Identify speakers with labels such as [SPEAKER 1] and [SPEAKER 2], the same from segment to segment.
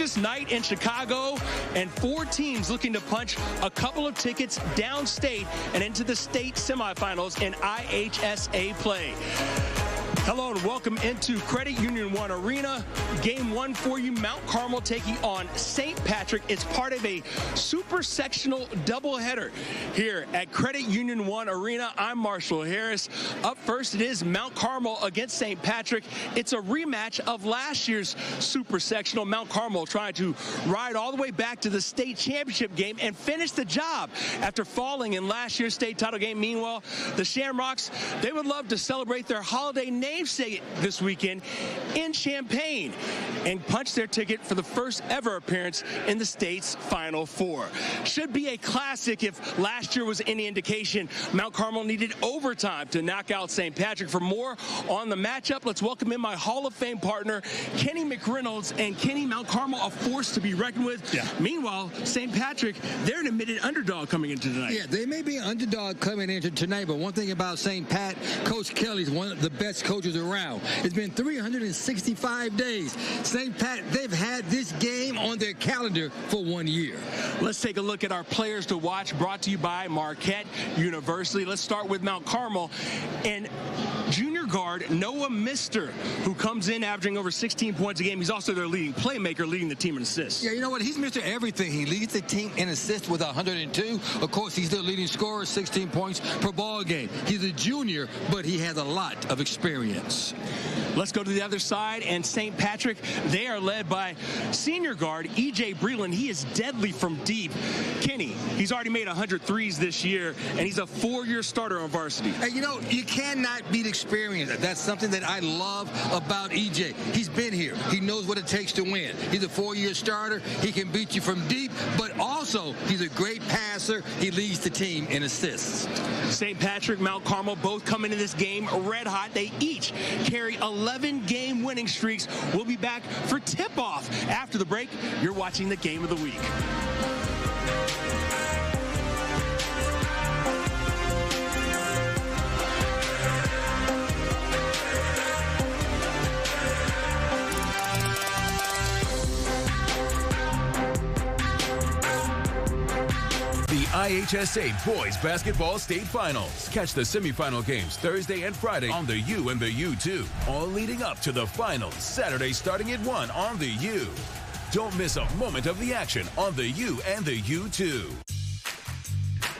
[SPEAKER 1] Biggest night in Chicago, and 4 teams looking to punch a couple of tickets downstate and into the state semifinals in IHSA play. Hello and welcome into Credit Union 1 Arena. Game 1 for you, Mount Carmel taking on St. Patrick. It's part of a super-sectional doubleheader here at Credit Union 1 Arena. I'm Marshall Harris. Up first, it is Mount Carmel against St. Patrick. It's a rematch of last year's super-sectional. Mount Carmel trying to ride all the way back to the state championship game and finish the job after falling in last year's state title game. Meanwhile, the Shamrocks, they would love to celebrate their holiday namesake this weekend in Champaign and punch their ticket for the first ever appearance in the state's Final Four. Should be a classic if last year was any indication. Mount Carmel needed overtime to knock out St. Patrick. For more on the matchup, let's welcome in my Hall of Fame partner, Kenny McReynolds. And Kenny, Mount Carmel, a force to be reckoned with. Yeah. Meanwhile, St. Patrick, they're an admitted underdog coming into tonight.
[SPEAKER 2] Yeah, they may be an underdog coming into tonight, but one thing about St. Pat, Coach Kelly's one of the best coaches around. It's been 365 days. St. Pat, they've had this game on their calendar for 1 year.
[SPEAKER 1] Let's take a look at our players to watch, brought to you by Marquette University. Let's start with Mount Carmel and junior guard Noah Mister, who comes in averaging over 16 points a game. He's also their leading playmaker, leading the team in assists.
[SPEAKER 2] Yeah, you know what? He's Mr. Everything. He leads the team in assists with 102. Of course, he's their leading scorer, 16 points per ball game. He's a junior, but he has a lot of experience.
[SPEAKER 1] Let's go to the other side, and St. Patrick, they are led by senior guard E.J. Breland. He is deadly from deep. Kenny, he's already made 100 threes this year, and he's a 4-year starter on varsity.
[SPEAKER 2] Hey, you know, you cannot beat experience. That's something that I love about E.J. He's been here. He knows what it takes to win. He's a 4-year starter. He can beat you from deep, but also he's a great passer. He leads the team in assists.
[SPEAKER 1] St. Patrick, Mount Carmel, both come into this game red hot. They each carry 11-game winning streaks. We'll be back for tip-off after the break. You're watching the Game of the Week.
[SPEAKER 3] IHSA Boys Basketball State Finals. Catch the semifinal games Thursday and Friday on the U and the U2. All leading up to the finals Saturday starting at 1 on the U. Don't miss a moment of the action on the U and the U2.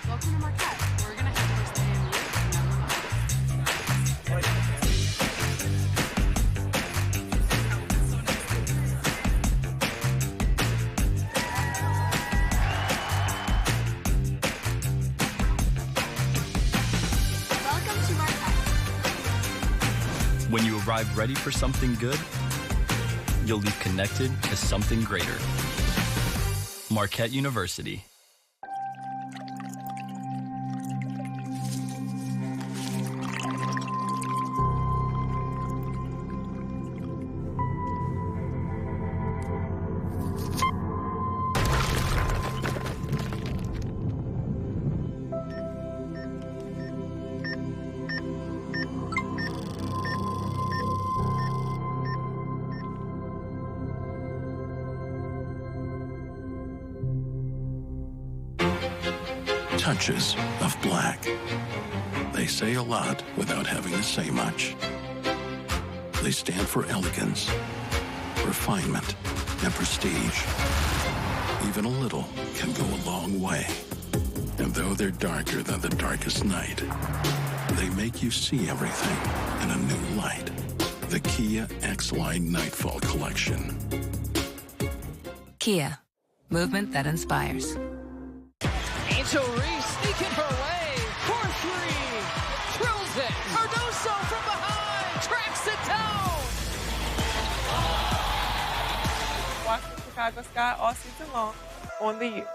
[SPEAKER 4] Welcome to Marquette. We're going to have first day in
[SPEAKER 5] When you arrive ready for something good, you'll leave connected to something greater. Marquette University.
[SPEAKER 6] Touches of black. They say a lot without having to say much. They stand for elegance, refinement, and prestige. Even a little can go a long way. And though they're darker than the darkest night, they make you see everything in a new light. The Kia X-Line Nightfall Collection.
[SPEAKER 7] Kia, movement that inspires.
[SPEAKER 8] Angel Reese sneaking her way for 3, drills it. Cardoso from behind, tracks it down.
[SPEAKER 9] Watch the Chicago Sky all season long on the U.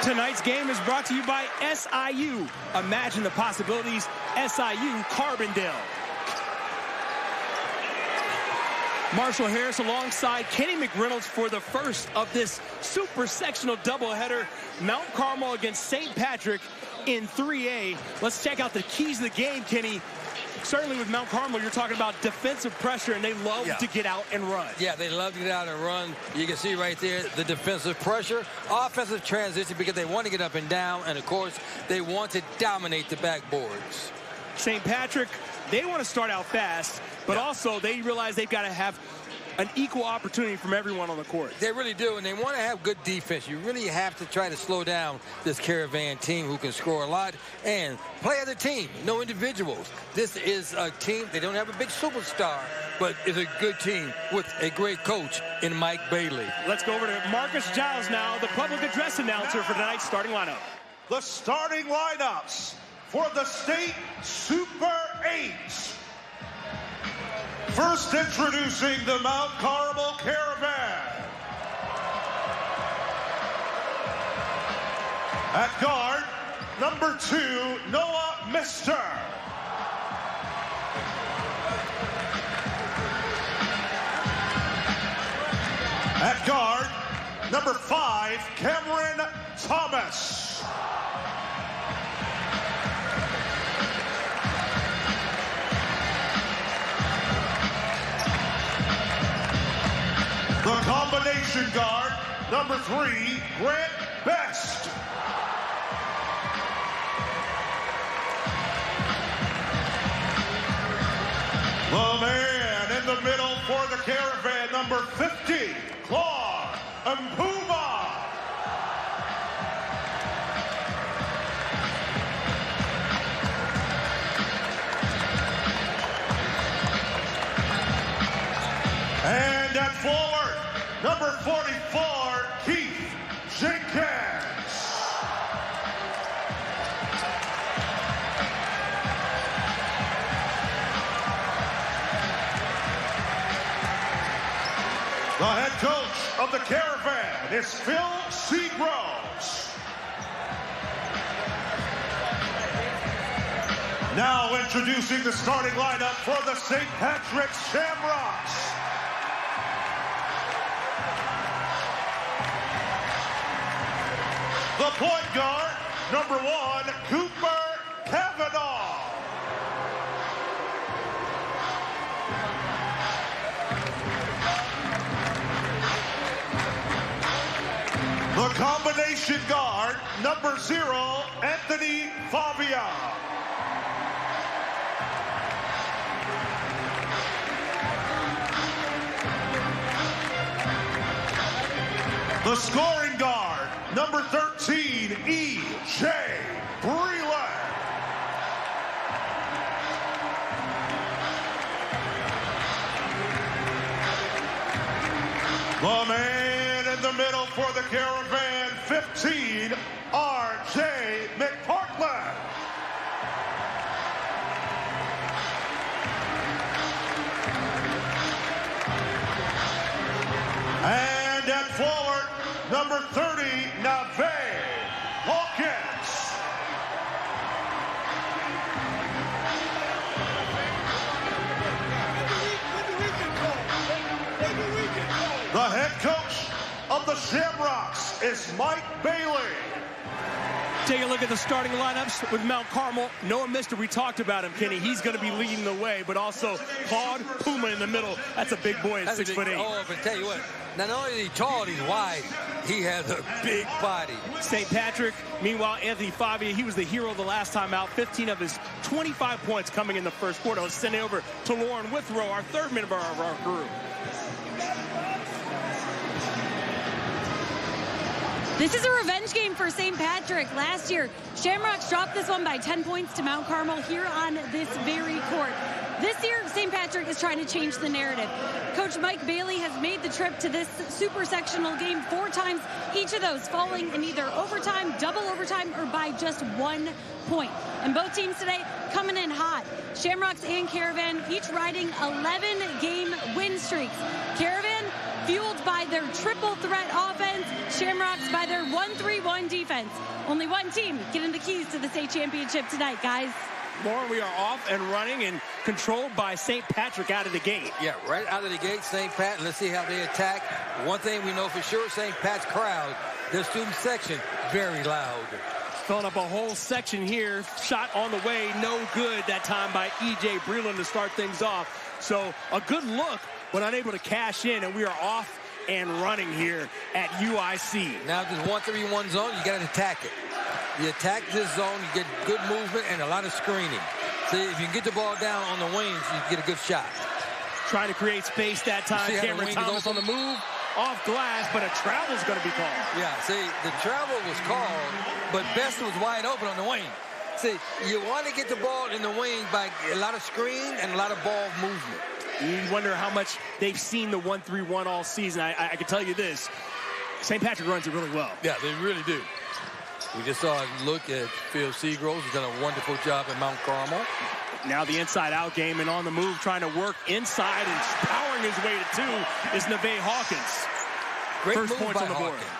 [SPEAKER 1] Tonight's game is brought to you by SIU. Imagine the possibilities. SIU Carbondale. Marshall Harris alongside Kenny McReynolds for the first of this super-sectional doubleheader. Mount Carmel against St. Patrick in 3A. Let's check out the keys of the game, Kenny. Certainly with Mount Carmel, you're talking about defensive pressure, and they love to get out and run.
[SPEAKER 2] Yeah, they love to get out and run. You can see right there the defensive pressure, offensive transition, because they want to get up and down, and, of course, they want to dominate the backboards.
[SPEAKER 1] St. Patrick, they want to start out fast, but also they realize they've got to have an equal opportunity from everyone on the court.
[SPEAKER 2] They really do, and they want to have good defense. You really have to try to slow down this Caravan team who can score a lot and play as a team, no individuals. This is a team, they don't have a big superstar, but it's a good team with a great coach in Mike Bailey.
[SPEAKER 1] Let's go over to Marcus Giles now, the public address announcer for tonight's starting lineup.
[SPEAKER 10] The starting lineups for the state Super 8s. First, introducing the Mount Carmel Caravan. At guard, number 2, Noah Mister. At guard, number 5, Cameron Thomas. The combination guard, number 3, Grant Best. The man in the middle for the Caravan, number 50, Claude Mpuma. And at forward, number 44, Keith Jenkins. The head coach of the Caravan is Phil Seagroves. Now introducing the starting lineup for the St. Patrick's Shamrocks. The point guard, number 1, Cooper Kavanaugh. The combination guard, number 0, Anthony Favia. The scoring guard, number 13, E.J. Breland. The man in the middle for the Caravan, 15, R.J. McPartland. And at forward, number 30, Nave Hawkins. The head coach of the Shamrocks is Mike Bailey.
[SPEAKER 1] Take a look at the starting lineups with Mount Carmel. Noah Mister, we talked about him, Kenny. He's going to be leading the way, but also Claude Puma in the middle. That's a big boy at 6'8".
[SPEAKER 2] Oh, but tell you what, not only is he tall, he's wide. He has a big body.
[SPEAKER 1] St. Patrick, meanwhile, Anthony Favia, he was the hero the last time out. 15 of his 25 points coming in the first quarter. Let's send it over to Lauren Withrow, our third member of our group.
[SPEAKER 11] This is a revenge game for St. Patrick. Last year, Shamrocks dropped this one by 10 points to Mount Carmel here on this very court. This year, St. Patrick is trying to change the narrative. Coach Mike Bailey has made the trip to this super-sectional game 4 times, each of those falling in either overtime, double overtime, or by just 1 point. And both teams today coming in hot. Shamrocks and Caravan each riding 11-game win streaks. Caravan fueled by their triple threat offense. Shamrocks by their 1-3-1 defense. Only one team getting the keys to the state championship tonight, guys.
[SPEAKER 1] Lauren, we are off and running and controlled by St. Patrick out of the gate.
[SPEAKER 2] Yeah, right out of the gate, St. Pat, and let's see how they attack. One thing we know for sure, St. Pat's crowd, their student section, very loud.
[SPEAKER 1] Filling up a whole section here. Shot on the way, no good that time by E.J. Breland to start things off. So a good look, but unable to cash in, and we are off and running here at UIC.
[SPEAKER 2] Now this 1-3-1 zone, you got to attack it. You attack this zone, you get good movement and a lot of screening. See, if you can get the ball down on the wings, you get a good shot.
[SPEAKER 1] Trying to create space that time. Cameron Thomas on the move. Off glass, but a travel's going to be called.
[SPEAKER 2] Yeah, see, the travel was called, but Best was wide open on the wing. See, you want to get the ball in the wing by a lot of screen and a lot of ball movement.
[SPEAKER 1] You wonder how much they've seen the 1-3-1 all season. I can tell you this. St. Patrick runs it really well.
[SPEAKER 2] Yeah, they really do. We just saw a look at Phil Seagroves, who's done a wonderful job at Mount Carmel.
[SPEAKER 1] Now the inside-out game and on the move, trying to work inside and powering his way to two is Neve Hawkins.
[SPEAKER 2] Great
[SPEAKER 1] First
[SPEAKER 2] move
[SPEAKER 1] points
[SPEAKER 2] by
[SPEAKER 1] on the board.
[SPEAKER 2] Hawkins.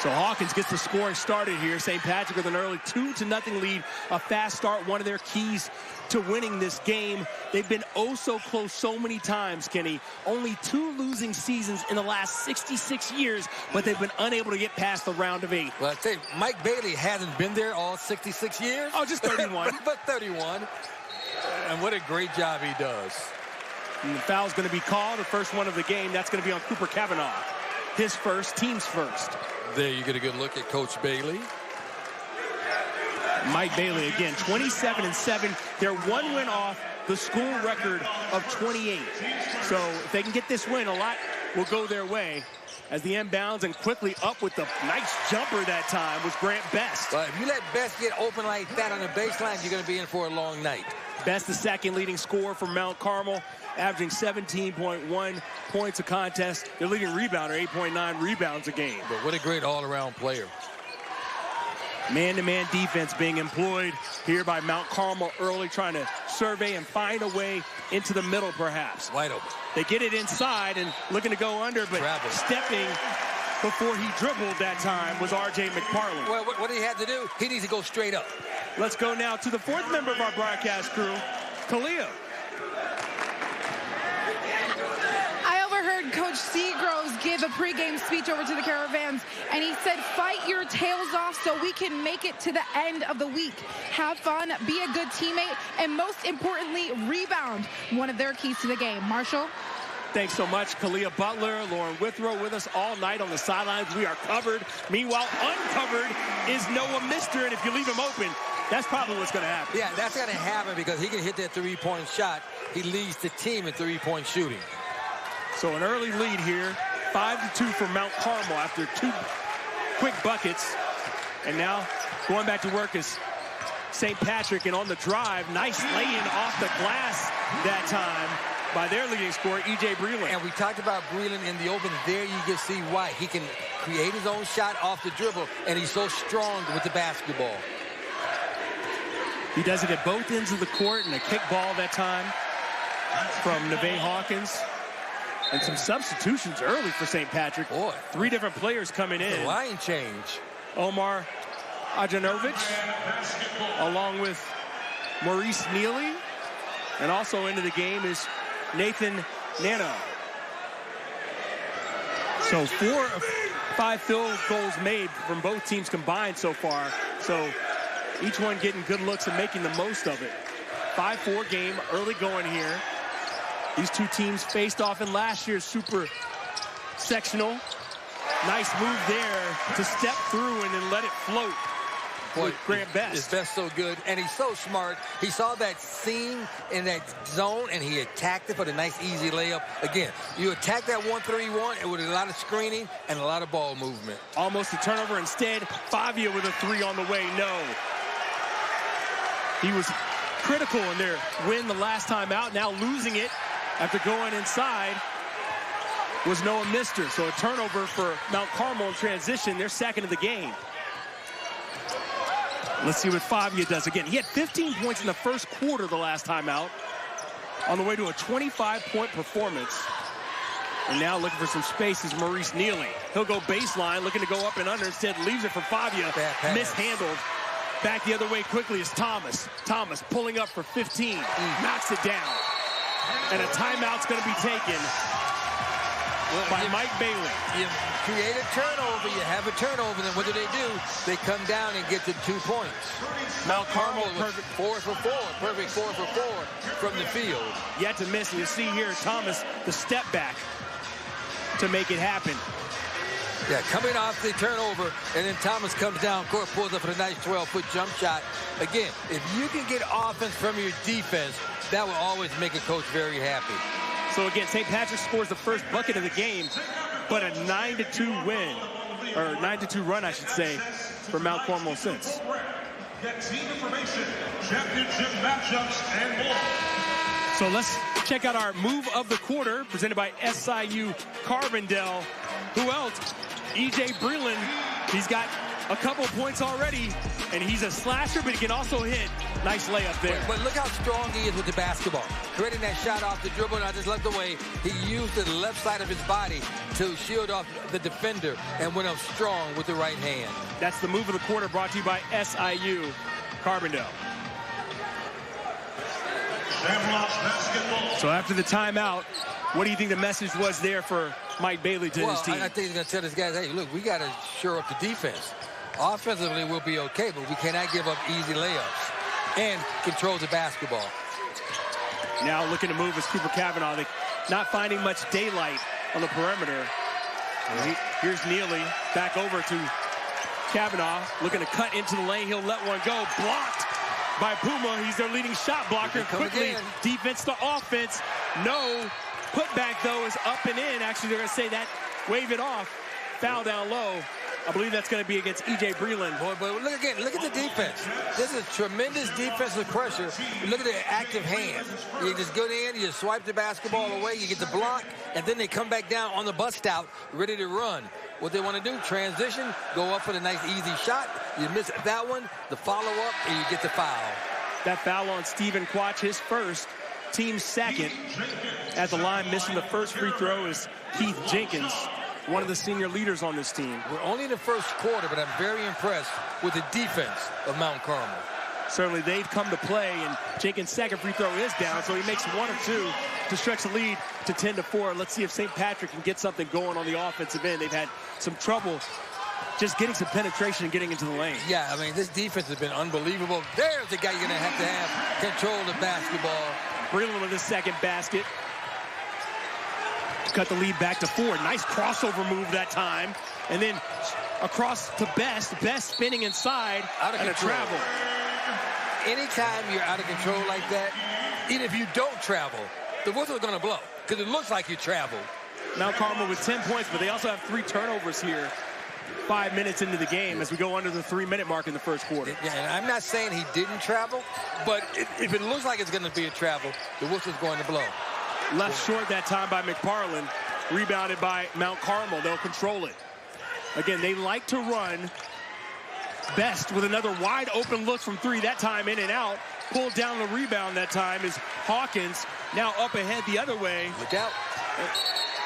[SPEAKER 1] So Hawkins gets the scoring started here. St. Patrick with an early 2-0 lead. A fast start, one of their keys to winning this game. They've been oh so close so many times, Kenny. Only 2 losing seasons in the last 66 years, but they've been unable to get past the round of 8.
[SPEAKER 2] Well, I tell you, Mike Bailey hasn't been there all 66 years.
[SPEAKER 1] Oh, just 31.
[SPEAKER 2] but 31. And what a great job he does.
[SPEAKER 1] And the foul's going to be called, the first one of the game. That's going to be on Cooper Kavanaugh. His first, team's first.
[SPEAKER 2] There you get a good look at Coach Bailey.
[SPEAKER 1] Mike Bailey, again, 27-7. They're 1 win off the school record of 28. So if they can get this win, a lot will go their way. As the inbounds and quickly up with the nice jumper that time was Grant Best.
[SPEAKER 2] Well, if you let Best get open like that on the baseline, you're going to be in for a long night.
[SPEAKER 1] Best, the second leading scorer for Mount Carmel, averaging 17.1 points a contest. Their leading rebounder, 8.9 rebounds a game.
[SPEAKER 2] But what a great all-around player.
[SPEAKER 1] Man-to-man defense being employed here by Mount Carmel early, trying to survey and find a way into the middle, perhaps.
[SPEAKER 2] Wide open.
[SPEAKER 1] They get it inside and looking to go under, but stepping before he dribbled that time was R.J. McParland.
[SPEAKER 2] Well, what he had to do, he needs to go straight up.
[SPEAKER 1] Let's go now to the 4th member of our broadcast crew, Kalia.
[SPEAKER 12] I overheard Coach Seagroves give a pregame speech over to the Caravans, and he said, fight your tails off so we can make it to the end of the week. Have fun, be a good teammate, and most importantly, rebound. One of their keys to the game. Marshall?
[SPEAKER 1] Thanks so much, Kalia Butler, Lauren Withrow with us all night on the sidelines. We are covered. Meanwhile, uncovered is Noah Mister, and if you leave him open, that's probably what's going to happen.
[SPEAKER 2] Yeah, that's going to happen because he can hit that three-point shot. He leads the team in three-point shooting.
[SPEAKER 1] So an early lead here, 5-2 for Mount Carmel after 2 quick buckets. And now going back to work is St. Patrick, and on the drive, nice lay-in off the glass that time by their leading scorer, E.J. Breland.
[SPEAKER 2] And we talked about Breland in the open. There you can see why. He can create his own shot off the dribble, and he's so strong with the basketball.
[SPEAKER 1] He does it at both ends of the court, and a kick ball that time from Neve Hawkins. And some substitutions early for St. Patrick.
[SPEAKER 2] Boy.
[SPEAKER 1] 3 different players coming in.
[SPEAKER 2] Line change.
[SPEAKER 1] Omar Ajanovic, along with Maurice Neely. And also into the game is Nathan Nano. So 4 of 5 field goals made from both teams combined so far. So each one getting good looks and making the most of it. 5-4 game, early going here. These 2 teams faced off in last year's super-sectional. Nice move there to step through and then let it float. Boy, Grant Best.
[SPEAKER 2] His Best so good, and he's so smart. He saw that seam in that zone, and he attacked it for the nice, easy layup. Again, you attack that 1-3-1 and with a lot of screening and a lot of ball movement.
[SPEAKER 1] Almost a turnover. Instead, Favia with a 3 on the way. No. He was critical in their win the last time out. Now losing it after going inside was Noah Mister. So a turnover for Mount Carmel in transition. They're second of the game. Let's see what Favia does again. He had 15 points in the first quarter the last time out, on the way to a 25-point performance. And now looking for some space is Maurice Neely. He'll go baseline, looking to go up and under. Instead, leaves it for Favia. Mishandled. Back the other way quickly is Thomas. Thomas pulling up for 15. Knocks it down. And a timeout's going to be taken by Mike Bailey.
[SPEAKER 13] You create a turnover. You have a turnover. Then what do? They come down and get to 2 points.
[SPEAKER 1] Mount Carmel
[SPEAKER 13] was 4 for 4. Perfect 4 for 4 from the field.
[SPEAKER 1] Yet to miss. You see here Thomas, the step back to make it happen.
[SPEAKER 13] Yeah, coming off the turnover, and then Thomas comes down court, pulls up for a nice 12-foot jump shot. Again, if you can get offense from your defense, that will always make a coach very happy.
[SPEAKER 1] So again, St. Patrick scores the first bucket of the game, but a 9-2 win, or 9-2 run, I should say, for Mount Carmel since.
[SPEAKER 10] Get team information, championship matchups, and more.
[SPEAKER 1] So let's check out our move of the quarter, presented by SIU Carbondale. Who else? E.J. Breland. He's got a couple points already, and he's a slasher, but he can also hit. Nice layup there.
[SPEAKER 13] But look how strong he is with the basketball. Creating that shot off the dribble, and I just love the way he used the left side of his body to shield off the defender and went up strong with the right hand.
[SPEAKER 1] That's the move of the quarter, brought to you by SIU Carbondale.
[SPEAKER 10] Shamrocks basketball.
[SPEAKER 1] So after the timeout, what do you think the message was there for Mike Bailey to his team?
[SPEAKER 13] I think he's going to tell his guys, hey, look, we got to shore up the defense. Offensively, we'll be okay, but we cannot give up easy layups and control the basketball.
[SPEAKER 1] Now looking to move is Cooper Cavanaugh. They not finding much daylight on the perimeter. Here's Neely back over to Cavanaugh, looking to cut into the lane. He'll let one go. Blocked by Puma. He's their leading shot blocker. Quickly, defense to offense. No putback, though, is up and in. Actually, they're going to say that. Wave it off. Foul down low. I believe that's going to be against E.J. Breland.
[SPEAKER 13] Boy, but look again. Look at the defense. This is tremendous defensive pressure. Look at the active hands. You just go in, you swipe the basketball away, you get the block, and then they come back down on the bust out, ready to run. What they want to do, transition, go up for the nice easy shot. You miss that one, the follow-up, and you get the foul.
[SPEAKER 1] That foul on Stephen Quach, his first, team second. At the line, missing the first free throw is Keith Jenkins, one of the senior leaders on this team.
[SPEAKER 13] We're only in the first quarter, but I'm very impressed with the defense of Mount Carmel.
[SPEAKER 1] Certainly, they've come to play, and Jenkins' second free throw is down, so he makes one or two to stretch the lead to 10-4. Let's see if St. Patrick can get something going on the offensive end. They've had some trouble just getting some penetration and getting into the lane.
[SPEAKER 13] Yeah, I mean, this defense has been unbelievable. There's the guy you're going to have control the basketball.
[SPEAKER 1] Breland with his second basket. Cut the lead back to 4. Nice crossover move that time. And then across to Best. Best spinning inside
[SPEAKER 13] out of
[SPEAKER 1] and
[SPEAKER 13] control.
[SPEAKER 1] A travel.
[SPEAKER 13] Anytime you're out of control like that, even if you don't travel, the whistle's going to blow because it looks like you traveled.
[SPEAKER 1] Mount Carmel with 10 points, but they also have 3 turnovers here 5 minutes into the game as we go under the 3-minute mark in the first quarter.
[SPEAKER 13] Yeah, and I'm not saying he didn't travel, but if it looks like it's going to be a travel, the whistle's going to blow.
[SPEAKER 1] Left short that time by McParland. Rebounded by Mount Carmel. They'll control it. Again, they like to run. Best with another wide open look from 3. That time in and out. Pulled down the rebound that time is Hawkins. Now up ahead the other way.
[SPEAKER 13] Look out.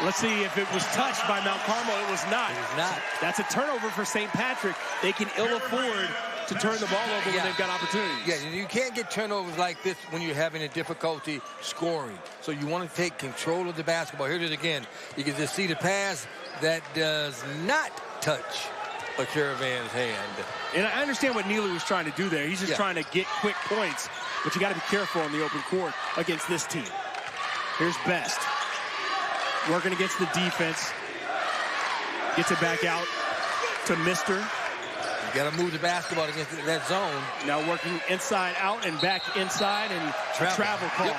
[SPEAKER 1] Let's see if it was touched by Mount Carmel. It was not.
[SPEAKER 13] It was not.
[SPEAKER 1] That's a turnover for St. Patrick. They can ill afford to turn the ball over when they've got opportunities.
[SPEAKER 13] Yeah, you can't get turnovers like this when you're having a difficulty scoring. So you want to take control of the basketball. Here it is again. You can just see the pass that does not touch a Caravan's hand.
[SPEAKER 1] And I understand what Neely was trying to do there. He's just trying to get quick points, but you got to be careful on the open court against this team. Here's Best. Working against the defense. Gets it back out to Mister.
[SPEAKER 13] You got to move the basketball against that zone.
[SPEAKER 1] Now working inside out and back inside, and travel call. Yep.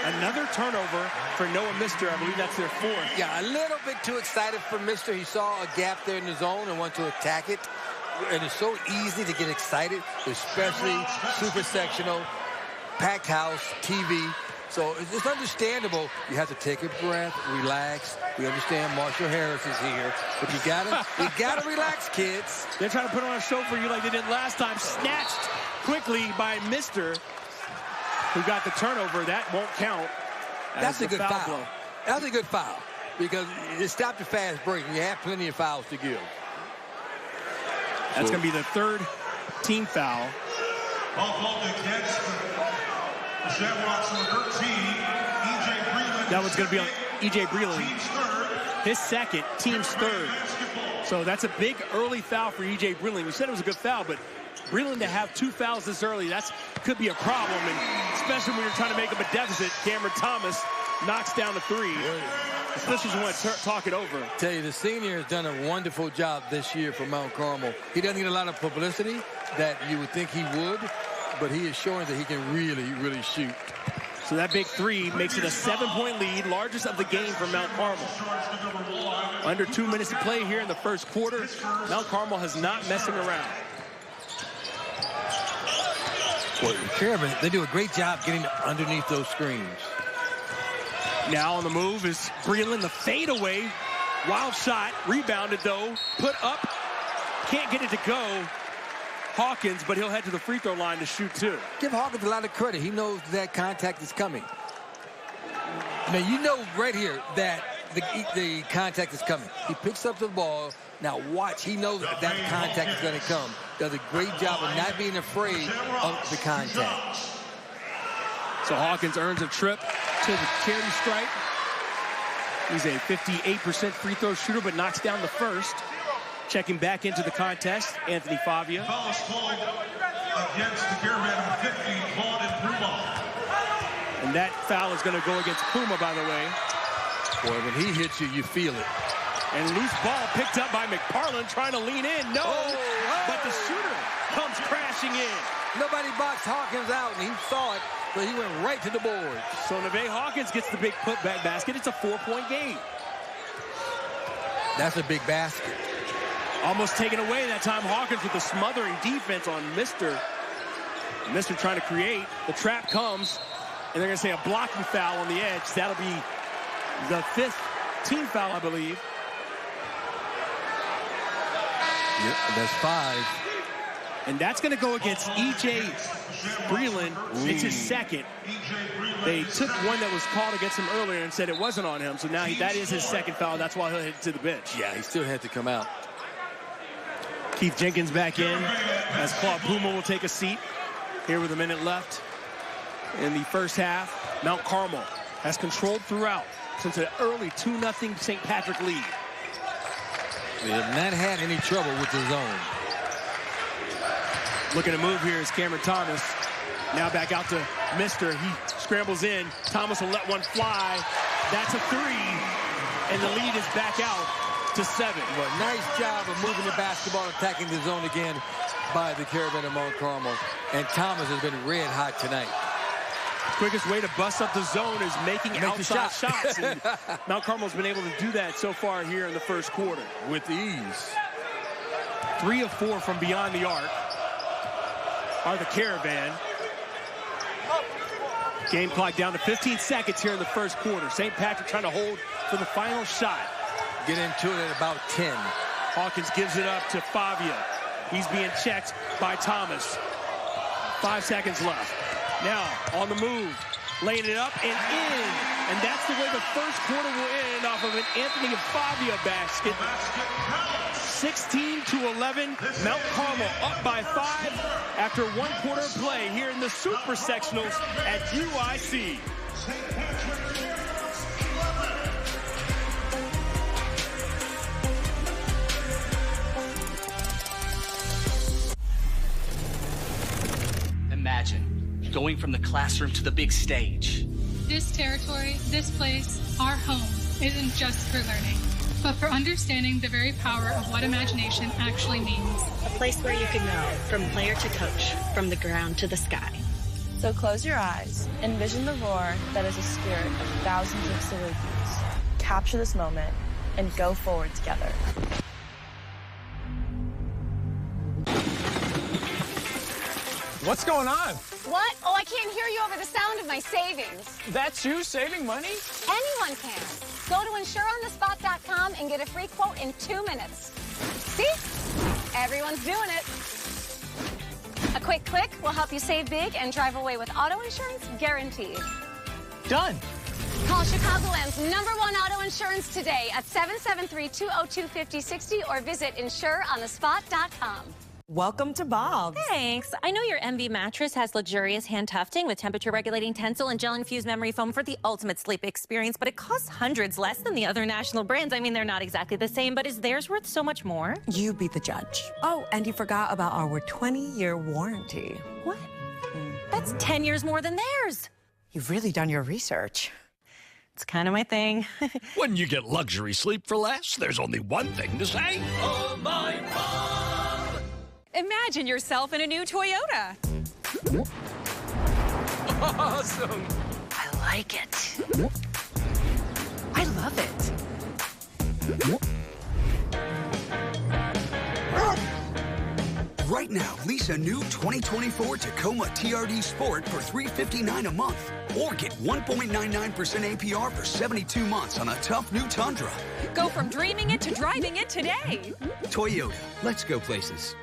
[SPEAKER 1] Another turnover for Noah Mister. I believe that's their 4th.
[SPEAKER 13] Yeah, a little bit too excited for Mister. He saw a gap there in the zone and wanted to attack it. And it's so easy to get excited, especially super-sectional, packed house, TV. So it's understandable. You have to take a breath, relax. We understand Marshall Harris is here, but you gotta relax, kids.
[SPEAKER 1] They're trying to put on a show for you like they did last time. Snatched quickly by Mister, who got the turnover. That won't count.
[SPEAKER 13] That's a good foul. That's a good foul. because it stopped the fast break. You have plenty of fouls to give.
[SPEAKER 1] That's going to be the third team foul.
[SPEAKER 10] Called against the Shamrocks number 13, E.J. Breland.
[SPEAKER 1] That one's going to be on E.J. Breland. His second, team's third. So that's a big early foul for E.J. Breland. We said it was a good foul, but Breland to have 2 fouls this early, that could be a problem. And especially when you're trying to make up a deficit, Cameron Thomas knocks down a 3. This is when talk it over.
[SPEAKER 13] Tell you, the senior has done a wonderful job this year for Mount Carmel. He doesn't get a lot of publicity that you would think he would, but he is showing that he can really, really shoot.
[SPEAKER 1] So that big 3 makes it a 7-point lead, largest of the game for Mount Carmel. Under 2 minutes to play here in the first quarter. Mount Carmel has not messing around.
[SPEAKER 13] Well, Caravan, they do a great job getting underneath those screens.
[SPEAKER 1] Now on the move is Breland, the fadeaway. Wild shot, rebounded though, put up, can't get it to go. Hawkins, but he'll head to the free throw line to shoot 2.
[SPEAKER 13] Give Hawkins a lot of credit. He knows that contact is coming. Now, you know right here that the contact is coming. He picks up the ball. Now, watch. He knows that contact is going to come. Does a great job of not being afraid of the contact.
[SPEAKER 1] So Hawkins earns a trip to the charity stripe. He's a 58% free throw shooter, but knocks down the first. Checking back into the contest, Anthony Favia.
[SPEAKER 10] Foul is called against the Caravan number 15, Claude Puma.
[SPEAKER 1] And that foul is going to go against Puma, by the way.
[SPEAKER 13] Boy, when he hits you, you feel it.
[SPEAKER 1] And loose ball picked up by McParland, trying to lean in. No, but the shooter comes crashing in.
[SPEAKER 13] Nobody boxed Hawkins out, and he saw it, so he went right to the board.
[SPEAKER 1] So Neve Hawkins gets the big putback basket. It's a 4-point game.
[SPEAKER 13] That's a big basket.
[SPEAKER 1] Almost taken away that time. Hawkins with a smothering defense on Mister. Mister trying to create. The trap comes, and they're going to say a blocking foul on the edge. That'll be the 5th team foul, I believe.
[SPEAKER 13] Yep, that's 5.
[SPEAKER 1] And that's going to go against E.J. Breland. It's his second. They took one that was called against him earlier and said it wasn't on him. So now that is his second foul. That's why he'll head to the bench.
[SPEAKER 13] Yeah, he still had to come out.
[SPEAKER 1] Keith Jenkins back in as Claude Puma will take a seat here with a minute left in the first half. Mount Carmel has controlled throughout since an early 2-0 St. Patrick lead.
[SPEAKER 13] They have not had any trouble with the zone.
[SPEAKER 1] Looking to move here is Cameron Thomas. Now back out to Mister. He scrambles in. Thomas will let one fly. That's a 3. And the lead is back out to 7.
[SPEAKER 13] Well, nice job of moving the basketball, attacking the zone again by the Caravan of Mount Carmel. And Thomas has been red hot tonight.
[SPEAKER 1] Quickest way to bust up the zone is making outside shots. And Mount Carmel's been able to do that so far here in the first quarter.
[SPEAKER 13] With ease.
[SPEAKER 1] 3 of 4 from beyond the arc are the Caravan. Game clock down to 15 seconds here in the first quarter. St. Patrick trying to hold for the final shot.
[SPEAKER 13] Get into it at about 10.
[SPEAKER 1] Hawkins gives it up to Favia. He's being checked by Thomas. 5 seconds left. Now on the move, laying it up and in. And that's the way the first quarter will end, off of an Anthony Favia basket. 16-11, Mount Carmel up by 5 after 1 quarter of play here in the super sectionals at UIC.
[SPEAKER 14] Imagine going from the classroom to the big stage.
[SPEAKER 15] This territory, this place, our home, isn't just for learning, but for understanding the very power of what imagination actually means.
[SPEAKER 16] A place where you can go from player to coach, from the ground to the sky.
[SPEAKER 17] So close your eyes, envision the roar that is a spirit of thousands of Salukis. Capture this moment and go forward together.
[SPEAKER 18] What's going on?
[SPEAKER 19] What? Oh, I can't hear you over the sound of my savings.
[SPEAKER 18] That's you saving money?
[SPEAKER 19] Anyone can. Go to insureonthespot.com and get a free quote in 2 minutes. See? Everyone's doing it. A quick click will help you save big and drive away with auto insurance guaranteed.
[SPEAKER 18] Done.
[SPEAKER 19] Call Call Chicagoland's #1 auto insurance today at 773-202-5060 or visit insureonthespot.com.
[SPEAKER 20] Welcome to Bob's.
[SPEAKER 21] Thanks. I know your MV mattress has luxurious hand tufting with temperature-regulating tensile and gel-infused memory foam for the ultimate sleep experience, but it costs hundreds less than the other national brands. I mean, they're not exactly the same, but is theirs worth so much more?
[SPEAKER 20] You be the judge. Oh, and you forgot about our 20-year warranty.
[SPEAKER 21] What? That's 10 years more than theirs.
[SPEAKER 20] You've really done your research.
[SPEAKER 21] It's kind of my thing.
[SPEAKER 22] When you get luxury sleep for less, there's only one thing to say. Oh, my Bob!
[SPEAKER 4] Imagine yourself in a new Toyota.
[SPEAKER 22] Awesome!
[SPEAKER 21] I like it.
[SPEAKER 20] I love it.
[SPEAKER 23] Right now, lease a new 2024 Tacoma TRD Sport for $359 a month. Or get 1.99% APR for 72 months on a tough new Tundra.
[SPEAKER 4] Go from dreaming it to driving it today.
[SPEAKER 23] Toyota, let's go places.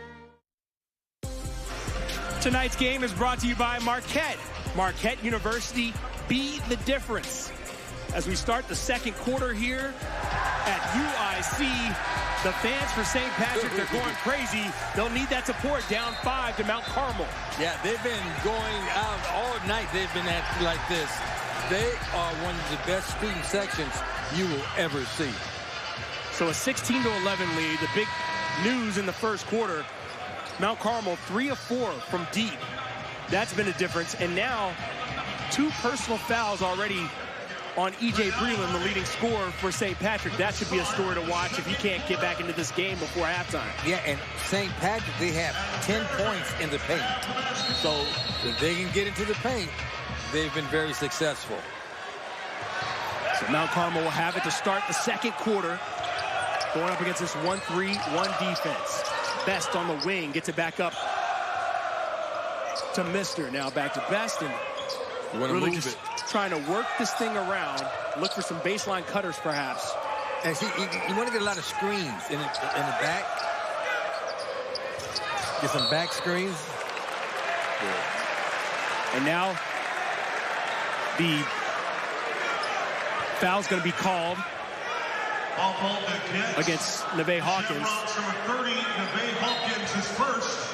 [SPEAKER 1] Tonight's game is brought to you by Marquette. Marquette University, be the difference. As we start the second quarter here at UIC, the fans for St. Patrick, they're going crazy. They'll need that support down 5 to Mount Carmel.
[SPEAKER 13] Yeah, they've been going out all night. They've been acting like this. They are one of the best student sections you will ever see.
[SPEAKER 1] So a 16-11 lead. The big news in the first quarter, Mount Carmel 3 of 4 from deep. That's been a difference. And now 2 personal fouls already on E.J. Breland, the leading scorer for St. Patrick. That should be a story to watch if he can't get back into this game before halftime.
[SPEAKER 13] Yeah, and St. Patrick, they have 10 points in the paint. So if they can get into the paint, they've been very successful.
[SPEAKER 1] So Mount Carmel will have it to start the second quarter, going up against this 1-3-1 defense. Best on the wing, gets it back up to Mister. Now back to Best, and really just trying to work this thing around. Look for some baseline cutters, perhaps.
[SPEAKER 13] And see, you want to get a lot of screens in the back. Get some back screens.
[SPEAKER 1] Good. And now the foul's going to be called against Neve Hawkins.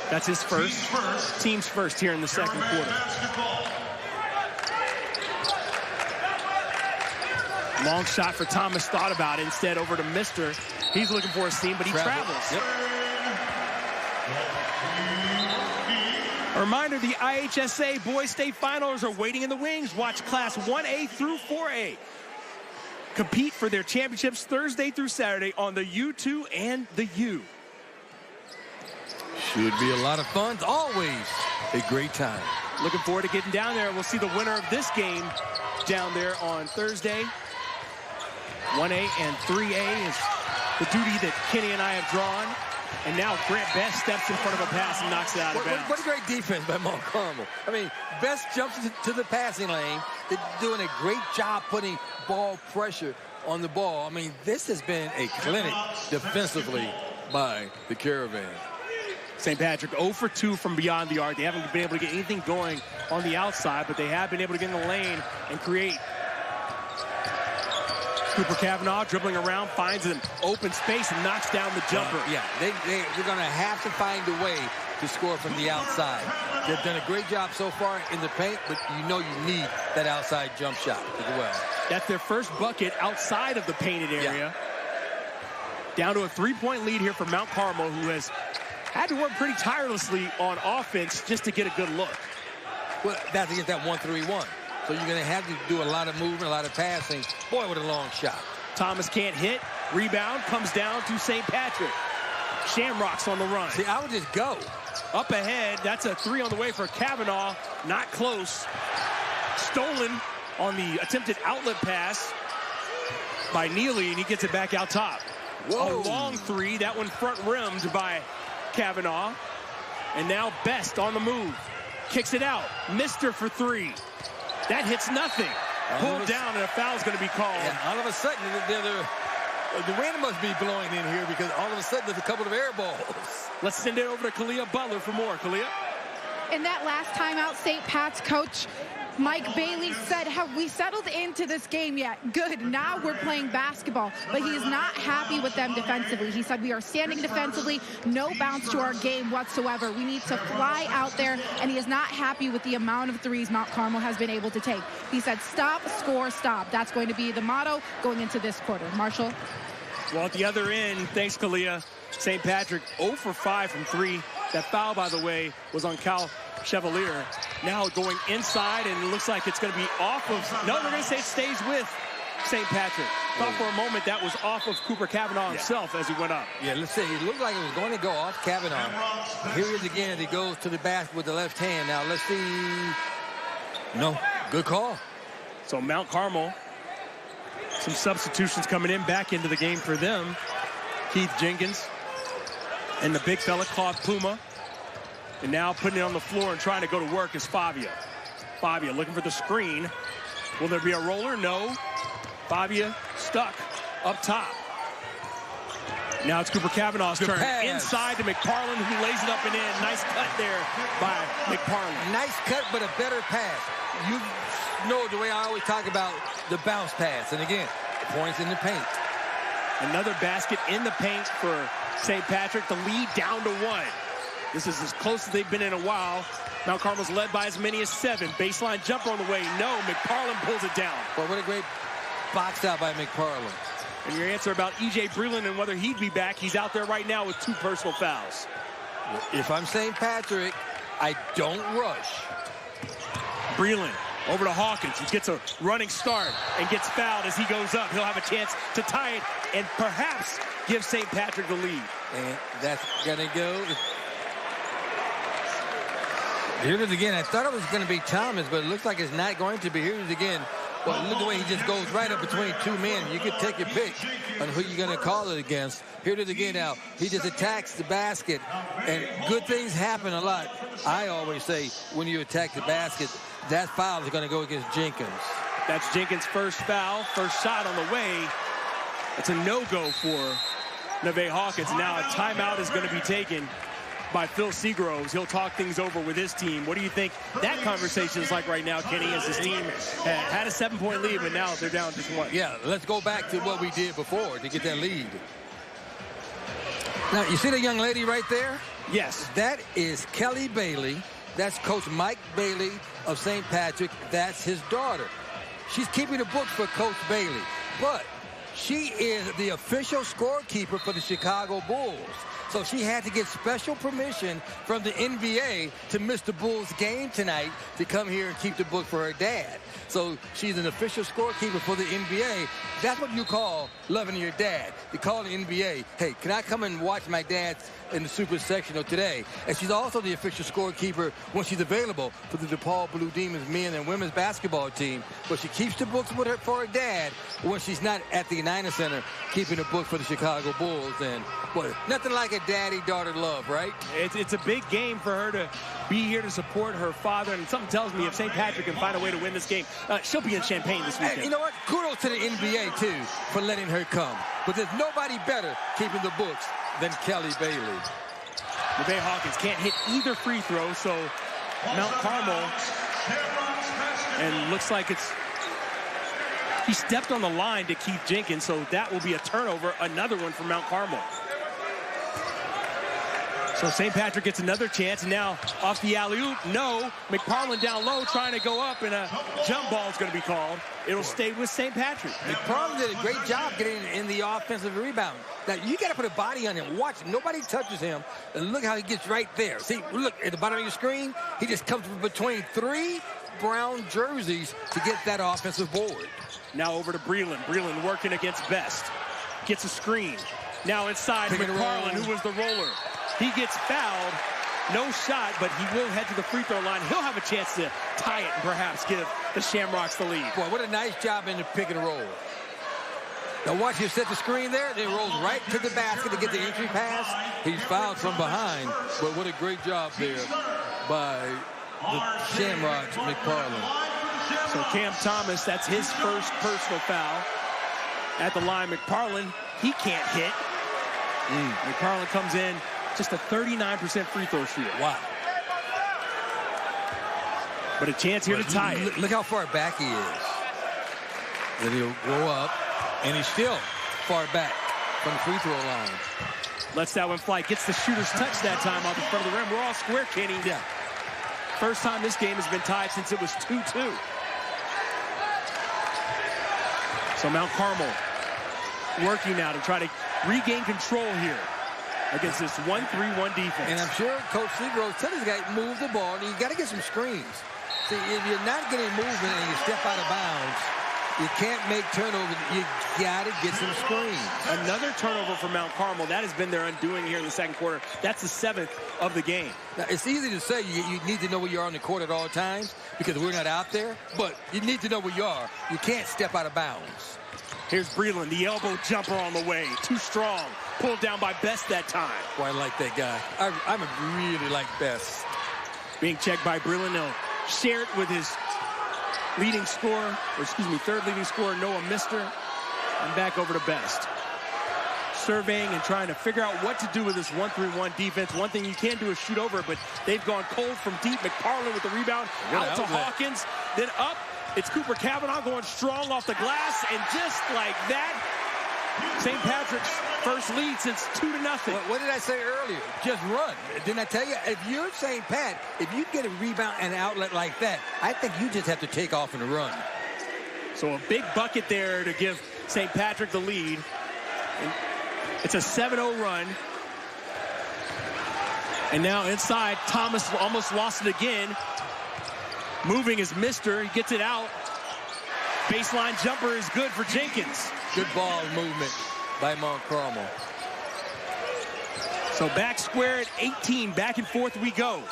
[SPEAKER 1] That's his first. Team's first here in the second quarter. Long shot for Thomas, thought about it. Instead, over to Mister. He's looking for a seam, but he travels.
[SPEAKER 13] Yep.
[SPEAKER 1] A reminder, the IHSA Boys State Finals are waiting in the wings. Watch Class 1A through 4A compete for their championships Thursday through Saturday on the U2 and the U.
[SPEAKER 13] Should be a lot of fun. Always a great time.
[SPEAKER 1] Looking forward to getting down there. We'll see the winner of this game down there on Thursday. 1A and 3A is the duty that Kenny and I have drawn. And now Grant Best steps in front of a pass and knocks it out of bounds.
[SPEAKER 13] What a great defense by Mount Carmel. I mean, Best jumps to the passing lane. They're doing a great job putting ball pressure on the ball. I mean, this has been a clinic defensively by the Caravan.
[SPEAKER 1] St. Patrick 0 for 2 from beyond the arc. They haven't been able to get anything going on the outside, but they have been able to get in the lane and create. Cooper Cavanaugh dribbling around, finds an open space and knocks down the jumper.
[SPEAKER 13] Yeah, they're going to have to find a way to score from the outside. They've done a great job so far in the paint, but you know you need that outside jump shot as well.
[SPEAKER 1] That's their first bucket outside of the painted area. Yeah. Down to a 3-point lead here for Mount Carmel, who has had to work pretty tirelessly on offense just to get a good look.
[SPEAKER 13] Well, that's against that 1-3-1. So you're going to have to do a lot of movement, a lot of passing. Boy, with a long shot.
[SPEAKER 1] Thomas can't hit. Rebound comes down to St. Patrick. Shamrocks on the run.
[SPEAKER 13] See, I would just go.
[SPEAKER 1] Up ahead. That's a 3 on the way for Cavanaugh. Not close. Stolen on the attempted outlet pass by Neely, and he gets it back out top.
[SPEAKER 13] Whoa.
[SPEAKER 1] A long 3. That one front rimmed by Cavanaugh. And now Best on the move. Kicks it out. Mister for 3. That hits nothing. Pulled down, and a foul's going to be called.
[SPEAKER 13] And all of a sudden, the wind must be blowing in here because all of a sudden there's a couple of air balls.
[SPEAKER 1] Let's send it over to Kalia Butler for more. Kalia?
[SPEAKER 12] In that last timeout, St. Pat's coach Mike Bailey said, have we settled into this game yet? Good, now we're playing basketball. But he is not happy with them defensively. He said, we are standing defensively, no bounce to our game whatsoever. We need to fly out there, and he is not happy with the amount of threes Mount Carmel has been able to take. He said, stop, score, stop. That's going to be the motto going into this quarter. Marshall?
[SPEAKER 1] Well, at the other end, thanks, Kalia, St. Patrick 0 for 5 from 3. That foul, by the way, was on Cal Chevalier. Now going inside, and it looks like it's going to be off of... No, they're going to say it stays with St. Patrick. Thought for a moment that was off of Cooper Cavanaugh himself as he went up.
[SPEAKER 13] Yeah, let's see. It looked like it was going to go off Cavanaugh. Here he is again. He goes to the basket with the left hand. Now, let's see. No, good call.
[SPEAKER 1] So Mount Carmel, some substitutions coming in back into the game for them. Keith Jenkins and the big fella, Claude Puma. And now putting it on the floor and trying to go to work is Favia. Favia looking for the screen. Will there be a roller? No. Favia stuck up top. Now it's Cooper Cavanaugh's turn.
[SPEAKER 13] Pass.
[SPEAKER 1] Inside to McParland, who lays it up and in. Nice cut there by McParland.
[SPEAKER 13] Nice cut, but a better pass. You know the way I always talk about the bounce pass. And again, points in the paint.
[SPEAKER 1] Another basket in the paint for St. Patrick. The lead down to 1. This is as close as they've been in a while. Mount Carmel's led by as many as 7. Baseline jumper on the way. No, McParland pulls it down.
[SPEAKER 13] Well, what a great box out by McParland.
[SPEAKER 1] And your answer about E.J. Breland and whether he'd be back, he's out there right now with 2 personal fouls.
[SPEAKER 13] If I'm St. Patrick, I don't rush.
[SPEAKER 1] Breland over to Hawkins. He gets a running start and gets fouled as he goes up. He'll have a chance to tie it and perhaps give St. Patrick the lead.
[SPEAKER 13] And that's going to go. Here it is again. I thought it was going to be Thomas, but it looks like it's not going to be. Here it is again. Well, look the way he just goes right up between 2 men. You can take your pick on who you're going to call it against. Here it is again now. He just attacks the basket, and good things happen a lot. I always say when you attack the basket, that foul is going to go against Jenkins.
[SPEAKER 1] That's Jenkins' first foul, first shot on the way. It's a no-go for Neve Hawkins. Now a timeout is going to be taken by Phil Seagroves. He'll talk things over with his team. What do you think that conversation is like right now, Kenny, as his team had a 7-point lead, but now they're down just 1?
[SPEAKER 13] Yeah, let's go back to what we did before to get that lead. Now, you see the young lady right there?
[SPEAKER 1] Yes.
[SPEAKER 13] That is Kelly Bailey. That's Coach Mike Bailey of St. Patrick. That's his daughter. She's keeping the books for Coach Bailey, but she is the official scorekeeper for the Chicago Bulls. So she had to get special permission from the NBA to miss the Bulls game tonight to come here and keep the book for her dad. So she's an official scorekeeper for the NBA. That's what you call loving your dad. You call the NBA, hey, can I come and watch my dad in the super-sectional today? And she's also the official scorekeeper when she's available for the DePaul Blue Demons men and women's basketball team. But she keeps the books with her for her dad when she's not at the United Center keeping the book for the Chicago Bulls. And boy, nothing like a daddy-daughter love, right?
[SPEAKER 1] It's a big game for her to be here to support her father. And something tells me if St. Patrick can find a way to win this game, she'll be in Champaign this weekend.
[SPEAKER 13] Hey, you know what? Kudos to the NBA, too, for letting her come. But there's nobody better keeping the books than Kelly Bailey.
[SPEAKER 1] Neve Hawkins can't hit either free throw, so Mount Carmel, and looks like he stepped on the line to Keith Jenkins, so that will be a turnover, another one for Mount Carmel. So St. Patrick gets another chance. Now off the alley-oop, no. McParland down low trying to go up, and a jump ball is going to be called. It'll stay with St. Patrick.
[SPEAKER 13] McParland did a great job getting in the offensive rebound. Now, you got to put a body on him. Watch, nobody touches him. And look how he gets right there. See, look, at the bottom of your screen, he just comes between 3 brown jerseys to get that offensive board.
[SPEAKER 1] Now over to Breland. Breland working against Best. Gets a screen. Now inside McParland, who was the roller. He gets fouled. No shot, but he will head to the free throw line. He'll have a chance to tie it and perhaps give the Shamrocks the lead.
[SPEAKER 13] Boy, what a nice job in the pick and roll. Now watch him set the screen there. Then rolls right to the basket to get the entry pass. He's fouled from behind, but what a great job there by the Shamrocks, McParland.
[SPEAKER 1] So Cam Thomas, that's his first personal foul at the line. McParland, he can't hit. McParland comes in just a 39% free throw shooter.
[SPEAKER 13] Wow.
[SPEAKER 1] But a chance here to tie it.
[SPEAKER 13] Look how far back he is. Then he'll go up, and he's still far back from the free throw line.
[SPEAKER 1] Lets that one fly. Gets the shooter's touch that time off the front of the rim. We're all square, Kenny.
[SPEAKER 13] Yeah.
[SPEAKER 1] First time this game has been tied since it was 2-2. So Mount Carmel working now to try to regain control here against this 1-3-1 defense.
[SPEAKER 13] And I'm sure Coach Seagrove's telling this guy, move the ball, and you got to get some screens. See, if you're not getting movement and you step out of bounds, you can't make turnovers. You got to get some screens.
[SPEAKER 1] Another turnover for Mount Carmel. That has been their undoing here in the second quarter. That's the 7th of the game.
[SPEAKER 13] Now, it's easy to say you need to know where you are on the court at all times because we're not out there, but you need to know where you are. You can't step out of bounds.
[SPEAKER 1] Here's Breland, the elbow jumper on the way. Too strong. Pulled down by Best that time.
[SPEAKER 13] Boy, I like that guy. I really like Best.
[SPEAKER 1] Being checked by Breland. He'll share it with his leading scorer, or excuse me, third leading scorer, Noah Mister. And back over to Best. Surveying and trying to figure out what to do with this 1-3-1 defense. One thing you can do is shoot over it, but they've gone cold from deep. McParland with the rebound. Out to Hawkins. Then up. It's Cooper Cavanaugh going strong off the glass, and just like that, St. Patrick's first lead since 2-0.
[SPEAKER 13] What did I say earlier? Just run. Didn't I tell you? If you're St. Pat, if you get a rebound and an outlet like that, I think you just have to take off and run.
[SPEAKER 1] So a big bucket there to give St. Patrick the lead. And it's a 7-0 run. And now inside, Thomas almost lost it again. Moving is Mister. He gets it out. Baseline jumper is good for Jenkins.
[SPEAKER 13] Good ball movement by Mount Carmel.
[SPEAKER 1] So back square at 18. Back and forth we go.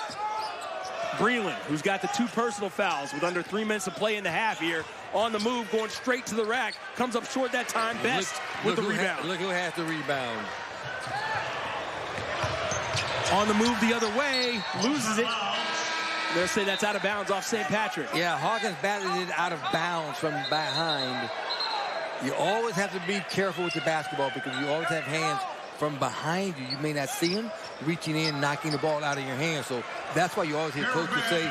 [SPEAKER 1] Breland, who's got the 2 personal fouls with under 3 minutes to play in the half here. On the move, going straight to the rack. Comes up short that time. Best with the rebound.
[SPEAKER 13] Look who has the rebound.
[SPEAKER 1] On the move the other way. Loses it. They'll say that's out of bounds off St. Patrick.
[SPEAKER 13] Yeah, Hawkins batted it out of bounds from behind. You always have to be careful with the basketball because you always have hands from behind you. You may not see them reaching in, knocking the ball out of your hands. So that's why you always hear coaches say,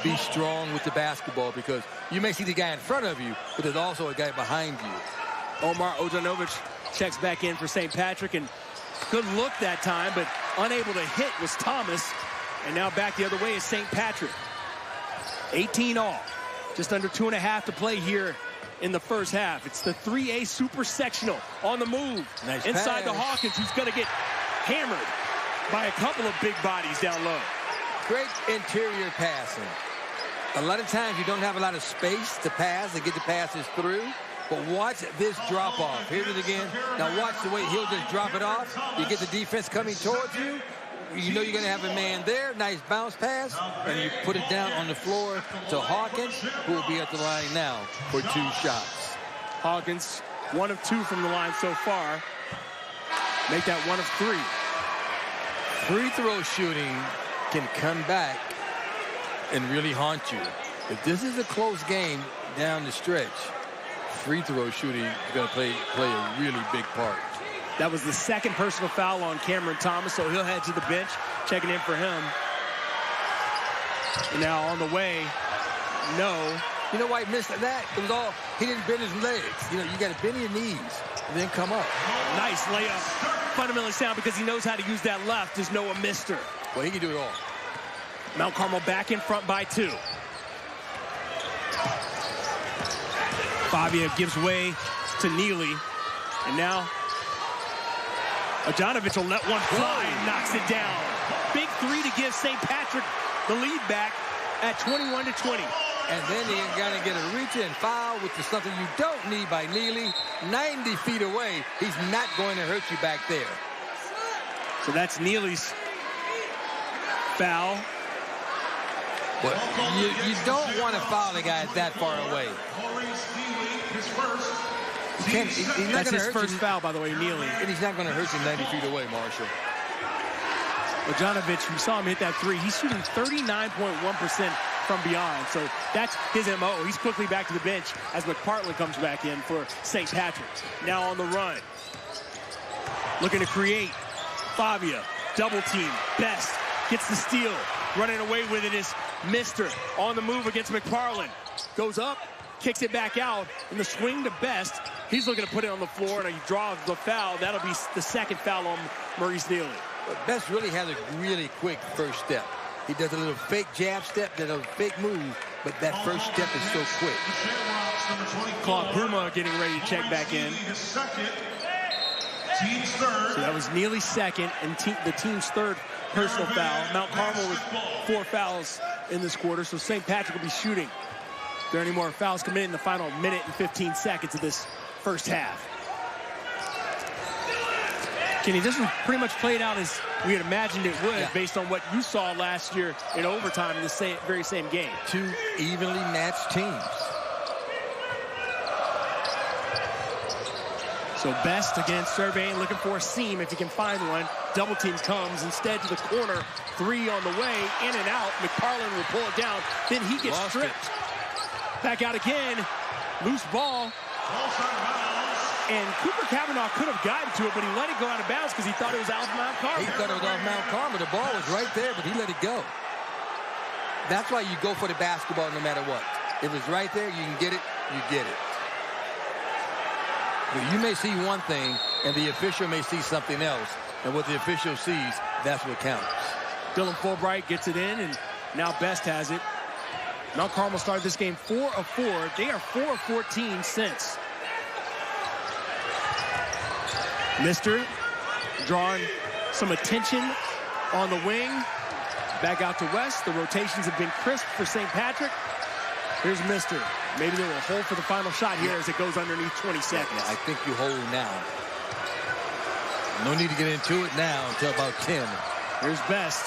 [SPEAKER 13] be strong with the basketball because you may see the guy in front of you, but there's also a guy behind you.
[SPEAKER 1] Omar Ojanovic checks back in for St. Patrick, and good look that time, but unable to hit was Thomas. And now back the other way is St. Patrick. 18 all. Just under 2.5 to play here in the first half. It's the 3A super-sectional on the move.
[SPEAKER 13] Nice
[SPEAKER 1] inside
[SPEAKER 13] pass.
[SPEAKER 1] the Hawkins, who's going to get hammered by a couple of big bodies down low.
[SPEAKER 13] Great interior passing. A lot of times you don't have a lot of space to pass and get the passes through. But watch this drop off. Here's it again. Now watch the way he'll just drop it off. You get the defense coming towards you. You know you're going to have a man there. Nice bounce pass. And you put it down on the floor to Hawkins, who will be at the line now for 2 shots.
[SPEAKER 1] Hawkins, 1 of 2 from the line so far. Make that 1 of 3.
[SPEAKER 13] Free throw shooting can come back and really haunt you. If this is a close game down the stretch, free throw shooting is going to play a really big part.
[SPEAKER 1] That was the 2nd personal foul on Cameron Thomas, so he'll head to the bench, checking in for him. And now on the way, no.
[SPEAKER 13] You know why he missed that? It was all, he didn't bend his legs. You know, you got to bend your knees and then come up.
[SPEAKER 1] Nice layup. Fundamentally sound because he knows how to use that left is Noah Mister.
[SPEAKER 13] Well, he can do it all.
[SPEAKER 1] Mount Carmel back in front by 2. Fabia gives way to Neely. And now Ojanovic will let one fly and knocks it down. Big 3 to give St. Patrick the lead back at 21-20.
[SPEAKER 13] And then you're going to get a reach-in foul, which is something you don't need by Neely. 90 feet away, he's not going to hurt you back there.
[SPEAKER 1] So that's Neely's foul.
[SPEAKER 13] But you don't want to foul a guy that far away.
[SPEAKER 1] That's his first foul, by the way, Neely.
[SPEAKER 13] And he's not going to hurt you 90 feet away, Marshall.
[SPEAKER 1] Ojanovic, we saw him hit that 3. He's shooting 39.1% from beyond. So that's his MO. He's quickly back to the bench as McPartland comes back in for St. Patrick. Now on the run. Looking to create. Fabia, double team. Best gets the steal. Running away with it is Mister on the move against McFarland. Goes up, kicks it back out, and the swing to Best. He's looking to put it on the floor, and he draws the foul. That'll be the second foul on Maurice Neely.
[SPEAKER 13] Best really has a really quick first step. He does a little fake jab step, then a fake move, but that first step is so quick.
[SPEAKER 1] Claude Puma getting ready to check back in. So that was Neely's second and the team's third personal foul. Mount Carmel with 4 fouls in this quarter, so St. Patrick will be shooting. If there are any more fouls coming in the final minute and 15 seconds of this first half. Kenny, this was pretty much played out as we had imagined it would, based on what you saw last year in overtime in the very same game.
[SPEAKER 13] 2 evenly matched teams.
[SPEAKER 1] So Best again surveying, looking for a seam if he can find one. Double team comes instead to the corner. 3 on the way, in and out. McFarland will pull it down. Then he gets stripped. Back out again. Loose ball. And Cooper Cavanaugh could have gotten to it, but he let it go out of bounds because he thought it was off Mount Carmel.
[SPEAKER 13] He thought it was off Mount Carmel. The ball was right there, but he let it go. That's why you go for the basketball no matter what. If it's right there, you can get it, you get it. But you may see one thing, and the official may see something else. And what the official sees, that's what counts.
[SPEAKER 1] Dylan Fulbright gets it in, and now Best has it. Mount Carmel started this game 4 of 4. They are 4 of 14 since. Mister drawing some attention on the wing. Back out to West. The rotations have been crisp for St. Patrick. Here's Mister. Maybe they will hold for the final shot here as it goes underneath 20 seconds.
[SPEAKER 13] I think you hold now. No need to get into it now until about 10.
[SPEAKER 1] Here's Best.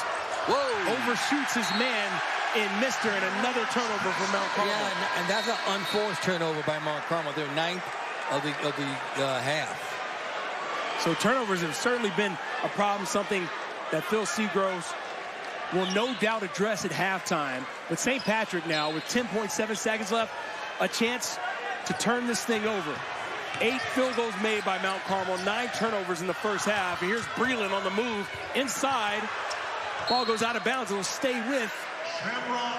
[SPEAKER 13] Whoa!
[SPEAKER 1] Overshoots his man in Mister, and another turnover for Mount Carmel.
[SPEAKER 13] Yeah, and that's an unforced turnover by Mount Carmel. They're 9th of the half.
[SPEAKER 1] So turnovers have certainly been a problem, something that Phil Seagroves will no doubt address at halftime. But St. Patrick now, with 10.7 seconds left, a chance to turn this thing over. 8 field goals made by Mount Carmel, 9 turnovers in the first half. And here's Breland on the move inside. Ball goes out of bounds. It will stay with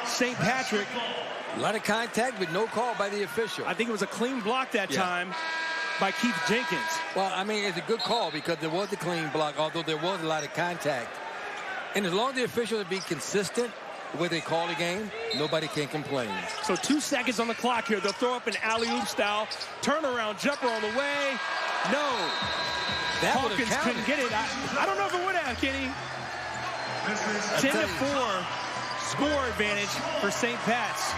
[SPEAKER 1] St. Patrick.
[SPEAKER 13] A lot of contact, but no call by the official.
[SPEAKER 1] I think it was a clean block that time by Keith Jenkins.
[SPEAKER 13] Well, I mean, it's a good call because there was a clean block, although there was a lot of contact. And as long as the officials be consistent where they call the game, nobody can complain.
[SPEAKER 1] So 2 seconds on the clock here. They'll throw up an alley-oop style. Turnaround jumper on the way. No. Hawkins couldn't get it. I don't know if it would have, Kenny. 10-4 score advantage for St. Pat's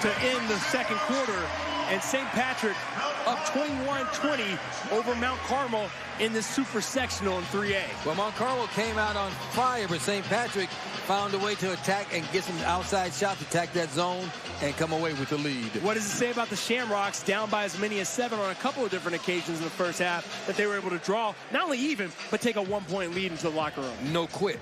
[SPEAKER 1] to end the second quarter. And St. Patrick up 21-20 over Mount Carmel in this super sectional in 3A.
[SPEAKER 13] Well, Mount Carmel came out on fire, but St. Patrick found a way to attack and get some outside shots, attack that zone, and come away with the lead.
[SPEAKER 1] What does it say about the Shamrocks, down by as many as 7 on a couple of different occasions in the first half, that they were able to draw, not only even, but take a 1-point lead into the locker room?
[SPEAKER 13] No quit.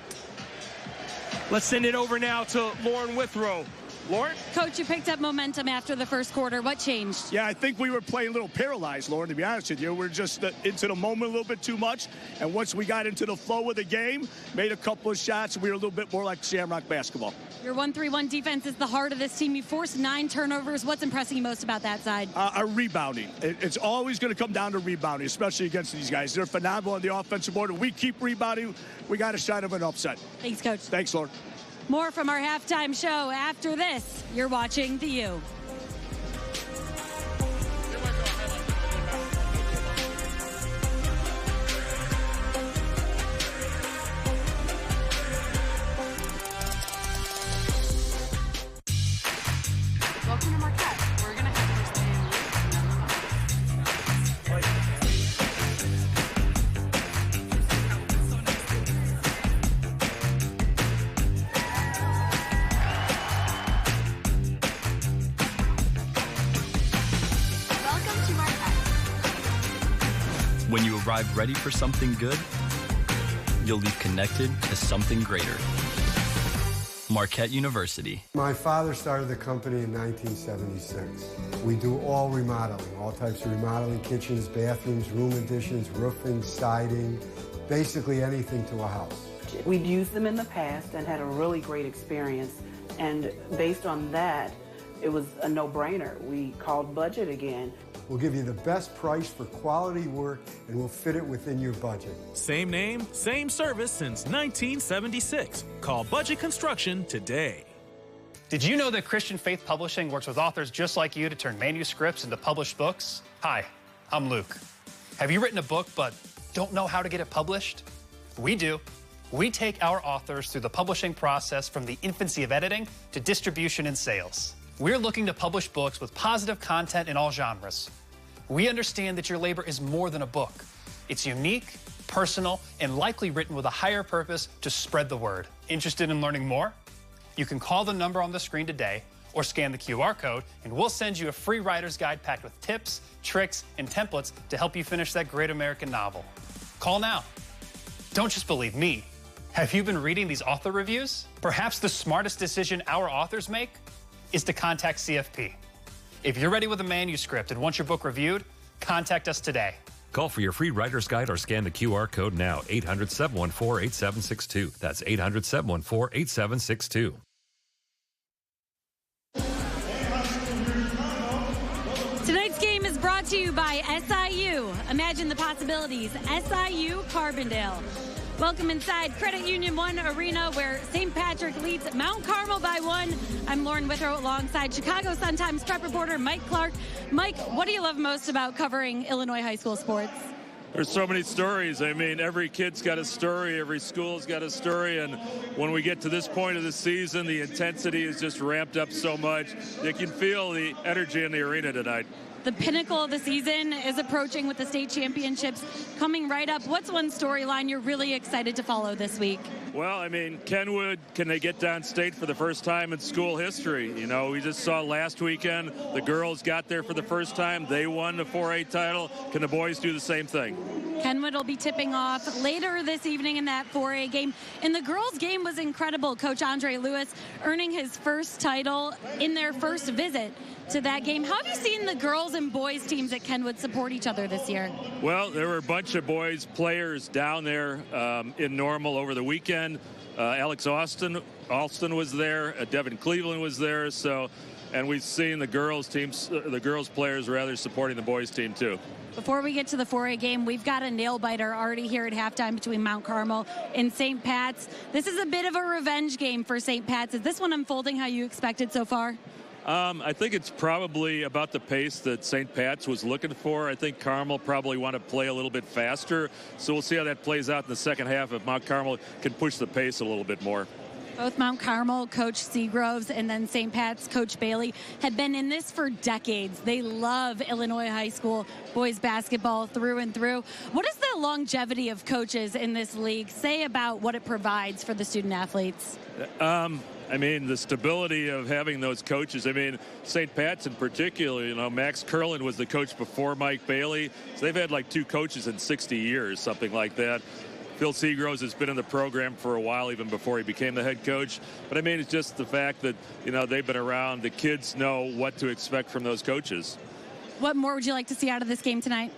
[SPEAKER 1] Let's send it over now to Lauren Withrow. Lauren?
[SPEAKER 11] Coach, you picked up momentum after the first quarter. What changed?
[SPEAKER 3] Yeah, I think we were playing a little paralyzed, Lauren, to be honest with you. We're just into the moment a little bit too much. And once we got into the flow of the game, made a couple of shots, we were a little bit more like Shamrock basketball.
[SPEAKER 11] Your 1-3-1 defense is the heart of this team. You forced 9 turnovers. What's impressing you most about that side?
[SPEAKER 3] Our rebounding. It's always going to come down to rebounding, especially against these guys. They're phenomenal on the offensive board. If we keep rebounding, we got a shot of an upset.
[SPEAKER 11] Thanks, Coach.
[SPEAKER 3] Thanks, Lauren.
[SPEAKER 11] More from our halftime show after this. You're watching The U.
[SPEAKER 4] Welcome to Marquette. We're going to have first day in the week and then the month.
[SPEAKER 5] When you arrive ready for something good, you'll leave connected to something greater. Marquette University.
[SPEAKER 6] My father started the company in 1976. We do all remodeling, all types of remodeling, kitchens, bathrooms, room additions, roofing, siding, basically anything to a house.
[SPEAKER 7] We'd used them in the past and had a really great experience. And based on that, it was a no-brainer. We called budget again.
[SPEAKER 6] We'll give you the best price for quality work, and we'll fit it within your budget.
[SPEAKER 8] Same name, same service since 1976. Call Budget Construction today.
[SPEAKER 9] Did you know that Christian Faith Publishing works with authors just like you to turn manuscripts into published books? Hi, I'm Luke. Have you written a book but don't know how to get it published? We do. We take our authors through the publishing process from the infancy of editing to distribution and sales. We're looking to publish books with positive content in all genres. We understand that your labor is more than a book. It's unique, personal, and likely written with a higher purpose to spread the word. Interested in learning more? You can call the number on the screen today or scan the QR code, and we'll send you a free writer's guide packed with tips, tricks, and templates to help you finish that great American novel. Call now. Don't just believe me. Have you been reading these author reviews? Perhaps the smartest decision our authors make is to contact CFP. If you're ready with a manuscript and want your book reviewed, contact us today.
[SPEAKER 24] Call for your free writer's guide or scan the QR code now. 800-714-8762. That's 800-714-8762.
[SPEAKER 11] Tonight's game is brought to you by SIU. Imagine the possibilities. SIU Carbondale. Welcome inside Credit Union 1 Arena, where St. Patrick leads Mount Carmel by 1. I'm Lauren Withrow alongside Chicago Sun-Times prep reporter Mike Clark. Mike, what do you love most about covering Illinois high school sports?
[SPEAKER 25] There's so many stories. I mean, every kid's got a story, every school's got a story, and when we get to this point of the season, the intensity is just ramped up so much. You can feel the energy in the arena tonight.
[SPEAKER 11] The pinnacle of the season is approaching with the state championships coming right up. What's one storyline you're really excited to follow this week?
[SPEAKER 25] Well, I mean, Kenwood, can they get down state for the first time in school history? You know, we just saw last weekend, the girls got there for the first time. They won the 4A title. Can the boys do the same thing?
[SPEAKER 11] Kenwood will be tipping off later this evening in that 4A game. And the girls' game was incredible. Coach Andre Lewis earning his first title in their first visit to that game. How have you seen the girls and boys teams at Kenwood support each other this year?
[SPEAKER 25] Well, there were a bunch of boys players down there in Normal over the weekend. Alex Alston was there. Devin Cleveland was there. So, and we've seen the girls teams, the girls players rather supporting the boys team too.
[SPEAKER 11] Before we get to the 4A game, we've got a nail-biter already here at halftime between Mount Carmel and St. Pat's. This is a bit of a revenge game for St. Pat's. Is this one unfolding how you expected so far?
[SPEAKER 25] I think it's probably about the pace that St. Pat's was looking for. I think Carmel probably want to play a little bit faster. So we'll see how that plays out in the second half if Mount Carmel can push the pace a little bit more.
[SPEAKER 11] Both Mount Carmel, Coach Seagroves, and then St. Pat's, Coach Bailey, had been in this for decades. They love Illinois high school boys basketball through and through. What does the longevity of coaches in this league say about what it provides for the student athletes?
[SPEAKER 25] I mean, the stability of having those coaches. I mean, St. Pat's in particular, you know, Max Curlin was the coach before Mike Bailey. So they've had like 2 coaches in 60 years, something like that. Phil Seagroves has been in the program for a while, even before he became the head coach. But I mean, it's just the fact that, you know, they've been around. The kids know what to expect from those coaches.
[SPEAKER 11] What more would you like to see out of this game tonight?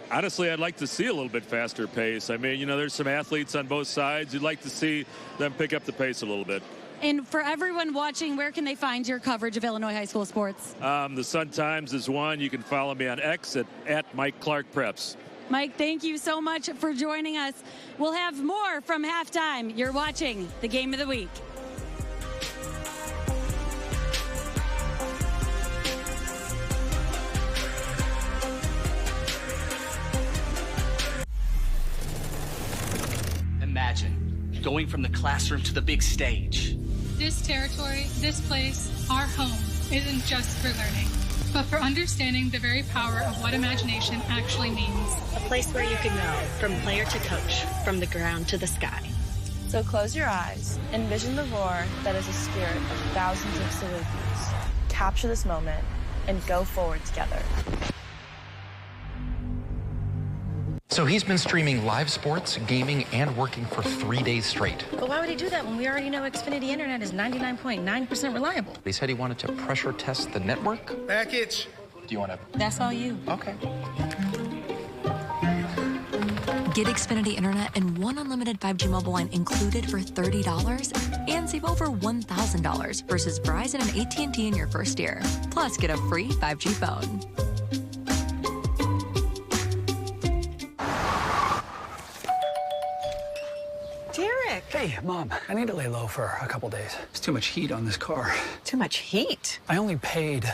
[SPEAKER 25] Honestly, I'd like to see a little bit faster pace. I mean, you know, there's some athletes on both sides. You'd like to see them pick up the pace a little bit.
[SPEAKER 11] And for everyone watching, where can they find your coverage of Illinois high school sports?
[SPEAKER 25] The Sun-Times is one. You can follow me on X at Mike Clark Preps.
[SPEAKER 11] Mike, thank you so much for joining us. We'll have more from halftime. You're watching the Game of the Week.
[SPEAKER 14] Imagine going from the classroom to the big stage.
[SPEAKER 15] This territory, this place, our home, isn't just for learning, but for understanding the very power of what imagination actually means.
[SPEAKER 16] A place where you can go from player to coach, from the ground to the sky.
[SPEAKER 17] So close your eyes, envision the roar that is a spirit of thousands of silly views. Capture this moment and go forward together.
[SPEAKER 26] So he's been streaming live sports, gaming, and working for 3 days straight.
[SPEAKER 27] But why would he do that when we already know Xfinity Internet is 99.9% reliable?
[SPEAKER 26] He said he wanted to pressure test the network.
[SPEAKER 27] Package.
[SPEAKER 26] Do you want to?
[SPEAKER 27] That's all you.
[SPEAKER 26] Okay.
[SPEAKER 2] Get Xfinity Internet and one unlimited 5G mobile line included for $30 and save over $1,000 versus Verizon and AT&T in your first year. Plus, get a free 5G phone.
[SPEAKER 10] Derek!
[SPEAKER 18] Hey, Mom, I need to lay low for a couple days. There's too much heat on this car.
[SPEAKER 10] Too much heat?
[SPEAKER 18] I only paid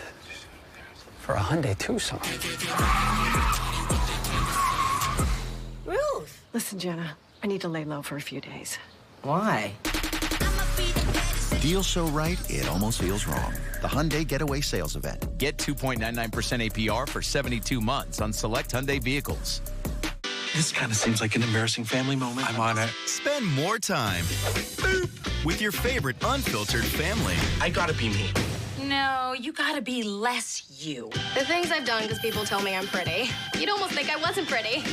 [SPEAKER 18] for a Hyundai Tucson.
[SPEAKER 10] Ruth! Listen, Jenna, I need to lay low for a few days. Why?
[SPEAKER 19] Deals so right, it almost feels wrong. The Hyundai Getaway Sales Event. Get 2.99% APR for 72 months on select Hyundai vehicles.
[SPEAKER 20] This kind of seems like an embarrassing family moment. I'm on it.
[SPEAKER 19] Spend more time with your favorite unfiltered family.
[SPEAKER 20] I gotta be me.
[SPEAKER 21] No, you gotta be less you.
[SPEAKER 22] The things I've done because people tell me I'm pretty. You'd almost think I wasn't pretty.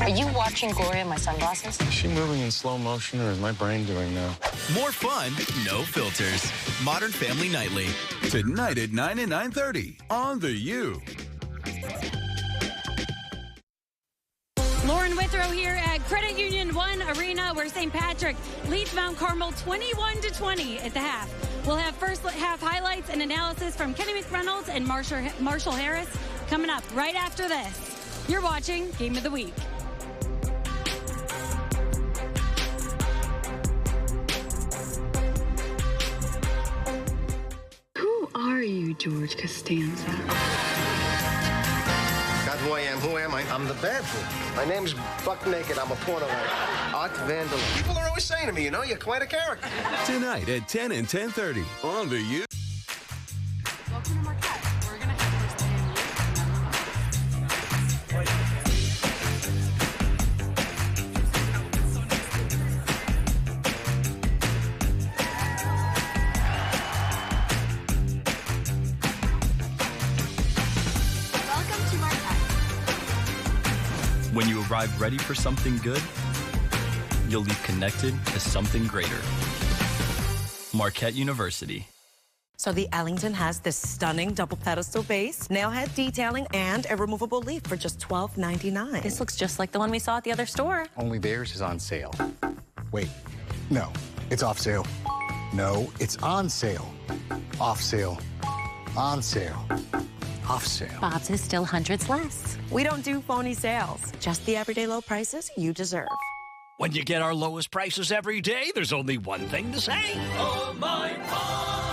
[SPEAKER 21] Are you watching Gloria in my sunglasses?
[SPEAKER 20] Is she moving in slow motion or is my brain doing now?
[SPEAKER 19] More fun, no filters. Modern Family Nightly. Tonight at 9 and 9:30 on The U.
[SPEAKER 11] Lauren Withrow here at Credit Union 1 Arena, where St. Patrick leads Mount Carmel 21-20 at the half. We'll have first half highlights and analysis from Kenny McReynolds and Marshall Harris coming up right after this. You're watching Game of the Week.
[SPEAKER 28] Who are you, George Costanza?
[SPEAKER 29] God, who I am. Who am I? I'm the bad fool. My name's Buck Naked. I'm a porno writer. Art Vanderlyn. People are always saying to me, you're quite a character.
[SPEAKER 30] Tonight at 10 and 10:30 on The U.
[SPEAKER 4] Welcome to Marquette. We're going to have first game
[SPEAKER 5] When you arrive ready for something good, you'll leave connected to something greater. Marquette University.
[SPEAKER 31] So the Ellington has this stunning double pedestal base, nailhead detailing, and a removable leaf for just $12.99.
[SPEAKER 27] This looks just like the one we saw at the other store.
[SPEAKER 32] Only theirs is on sale. Wait, no, it's off sale. No, it's on sale. Off sale. On sale. Off sale.
[SPEAKER 27] Bob's is still hundreds less.
[SPEAKER 31] We don't do phony sales, just the everyday low prices you deserve.
[SPEAKER 33] When you get our lowest prices every day, there's only one thing to say. Oh, my mom!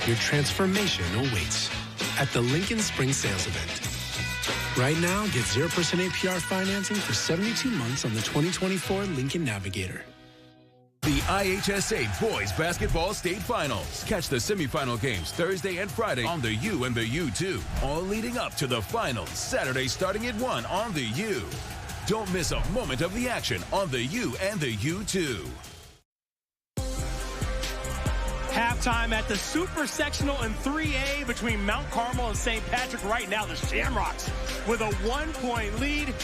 [SPEAKER 34] Your transformation awaits at the Lincoln Spring Sales Event. Right now, get 0% APR financing for 72 months on the 2024 Lincoln Navigator.
[SPEAKER 24] The IHSA Boys Basketball State Finals. Catch the semifinal games Thursday and Friday on The U and The U2. All leading up to the finals Saturday starting at 1 on The U. Don't miss a moment of the action on The U and The U2.
[SPEAKER 1] Halftime at the super-sectional in 3A between Mount Carmel and St. Patrick. Right now, the Shamrocks with a 1-point lead.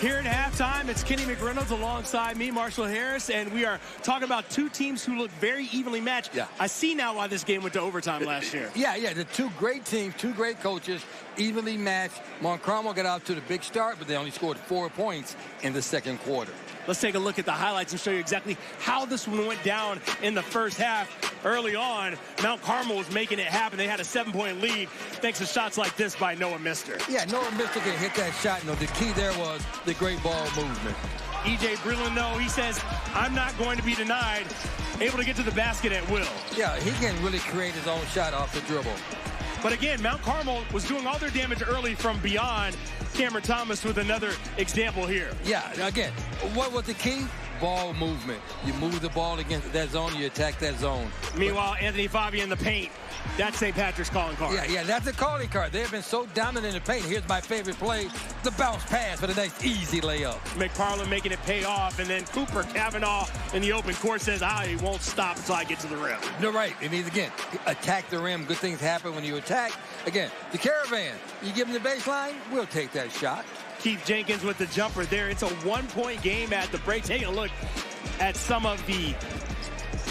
[SPEAKER 1] Here at halftime, it's Kenny McReynolds alongside me, Marshall Harris, and we are talking about two teams who look very evenly matched.
[SPEAKER 13] Yeah.
[SPEAKER 1] I see now why this game went to overtime last year.
[SPEAKER 13] Yeah, the two great teams, two great coaches, evenly matched. Mount Carmel got out to the big start, but they only scored 4 points in the second quarter.
[SPEAKER 1] Let's take a look at the highlights and show you exactly how this one went down in the first half. Early on, Mount Carmel was making it happen. They had a 7-point lead thanks to shots like this by Noah Mister.
[SPEAKER 13] Yeah, Noah Mister can hit that shot. The key there was the great ball movement.
[SPEAKER 1] E.J. Breland, though, he says, I'm not going to be denied. Able to get to the basket at will.
[SPEAKER 13] Yeah, he can really create his own shot off the dribble.
[SPEAKER 1] But again, Mount Carmel was doing all their damage early from beyond. Cameron Thomas with another example here.
[SPEAKER 13] Yeah, again, what was the key? ball movement. You move the ball against that zone, you attack that zone.
[SPEAKER 1] Meanwhile, Anthony Fabi in the paint. That's St. Patrick's calling card.
[SPEAKER 13] Yeah, that's a calling card. They've been so dominant in the paint. Here's my favorite play, the bounce pass for the nice easy layup.
[SPEAKER 1] McParland making it pay off, and then Cooper Cavanaugh in the open court says, he won't stop until I get to the rim.
[SPEAKER 13] You're right. It means, again, attack the rim. Good things happen when you attack. Again, the Caravan, you give them the baseline, we'll take that shot.
[SPEAKER 1] Keith Jenkins with the jumper there. It's a one-point game at the break. Taking a look at some of the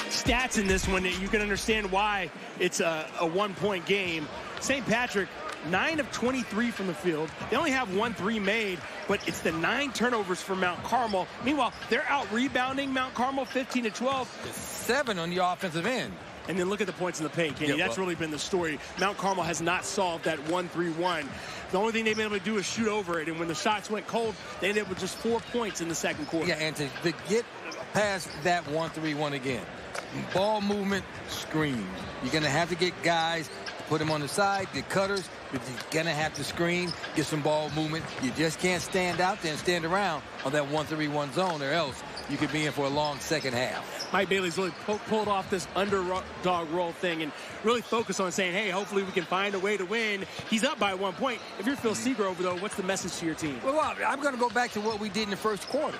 [SPEAKER 1] stats in this one, you can understand why it's a one-point game. St. Patrick, 9 of 23 from the field. They only have 1 3 made, but it's the 9 turnovers for Mount Carmel. Meanwhile, they're out-rebounding Mount Carmel 15-12.
[SPEAKER 13] 7 on the offensive end.
[SPEAKER 1] And then look at the points in the paint, Kenny. That's really been the story. Mount Carmel has not solved that 1-3-1. The only thing they've been able to do is shoot over it. And when the shots went cold, they ended up with just 4 points in the second quarter.
[SPEAKER 13] Yeah, and to get past that 1-3-1 again, ball movement, screen. You're going to have to get guys, put them on the side, get cutters. You're going to have to screen, get some ball movement. You just can't stand out there and stand around on that 1-3-1 zone, or else you could be in for a long second half.
[SPEAKER 1] Mike Bailey's really pulled off this underdog role thing and really focused on saying, hey, hopefully we can find a way to win. He's up by 1 point. If you're Phil Seagrove, though, what's the message to your team?
[SPEAKER 13] Well, I'm going to go back to what we did in the first quarter.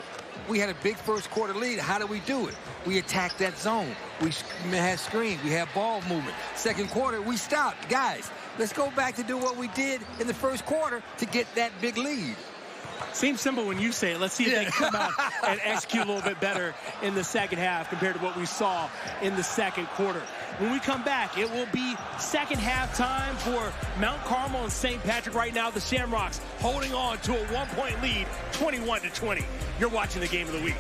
[SPEAKER 13] We had a big first quarter lead. How do we do it? We attacked that zone. We had screens. We had ball movement. Second quarter, we stopped. Guys, let's go back to do what we did in the first quarter to get that big lead.
[SPEAKER 1] Seems simple when you say it. Let's see if they can come out and execute a little bit better in the second half compared to what we saw in the second quarter. When we come back, it will be second half time for Mount Carmel and St. Patrick. Right now, the Shamrocks holding on to a 1-point lead, 21-20. You're watching the game of the week.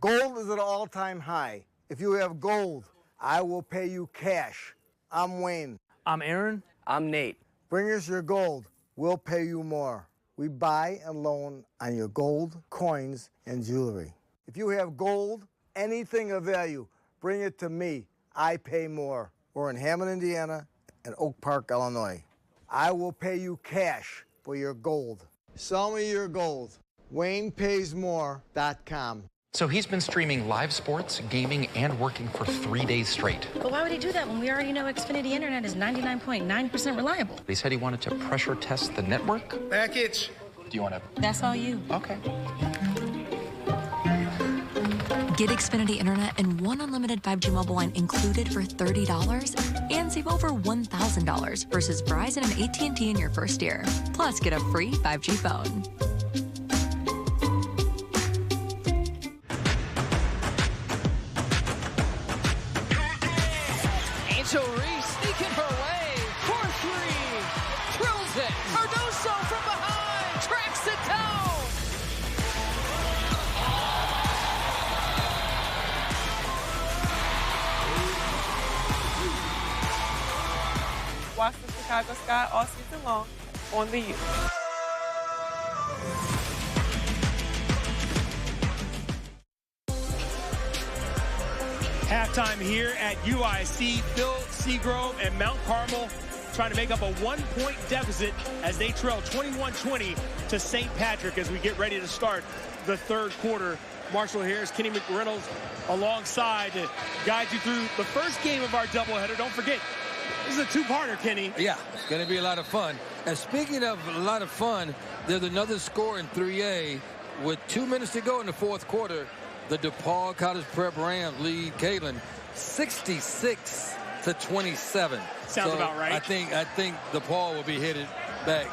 [SPEAKER 2] Gold is at an all-time high. If you have gold, I will pay you cash. I'm Wayne.
[SPEAKER 3] I'm Aaron. I'm Nate.
[SPEAKER 2] Bring us your gold. We'll pay you more. We buy and loan on your gold, coins, and jewelry. If you have gold, anything of value, bring it to me. I pay more. We're in Hammond, Indiana, and Oak Park, Illinois. I will pay you cash for your gold. Sell me your gold. WaynePaysMore.com.
[SPEAKER 6] So he's been streaming live sports, gaming, and working for 3 days straight.
[SPEAKER 27] But why would he do that when we already know Xfinity Internet is 99.9% reliable?
[SPEAKER 6] He said he wanted to pressure test the network.
[SPEAKER 2] Package.
[SPEAKER 6] Do you want to?
[SPEAKER 27] That's all you.
[SPEAKER 6] Okay.
[SPEAKER 7] Get Xfinity Internet and 1 unlimited 5G mobile line included for $30 and save over $1,000 versus Verizon and AT&T in your first year. Plus, get a free 5G phone.
[SPEAKER 8] Angel Reese sneaking her way for 3. Drills it. Cardoso from behind. Tracks it down.
[SPEAKER 9] Watch the Chicago Sky all season long on the U.
[SPEAKER 1] Halftime here at UIC. Phil Seagrove and Mount Carmel trying to make up a 1-point deficit as they trail 21-20 to St. Patrick as we get ready to start the third quarter. Marshall Harris, Kenny McReynolds alongside to guide you through the first game of our doubleheader. Don't forget, this is a two-parter, Kenny.
[SPEAKER 13] Yeah, it's going to be a lot of fun. And speaking of a lot of fun, there's another score in 3A with 2 minutes to go in the fourth quarter. The DePaul College Prep Rams lead Caitlin 66-27.
[SPEAKER 1] Sounds about right.
[SPEAKER 13] I think DePaul will be headed back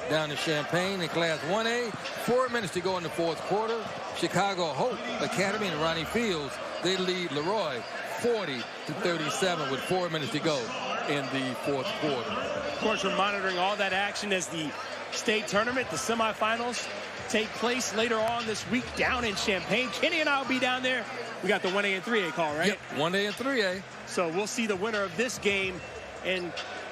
[SPEAKER 13] down to Champaign in Class 1A. 4 minutes to go in the fourth quarter. Chicago Hope Academy and Ronnie Fields, they lead Leroy 40-37 with 4 minutes to go in the fourth quarter.
[SPEAKER 1] Of course, we're monitoring all that action as the state tournament, the semifinals, take place later on this week down in Champaign. Kenny and I will be down there. We got the 1A and 3A call, right?
[SPEAKER 13] Yep, 1A and 3A.
[SPEAKER 1] So we'll see the winner of this game and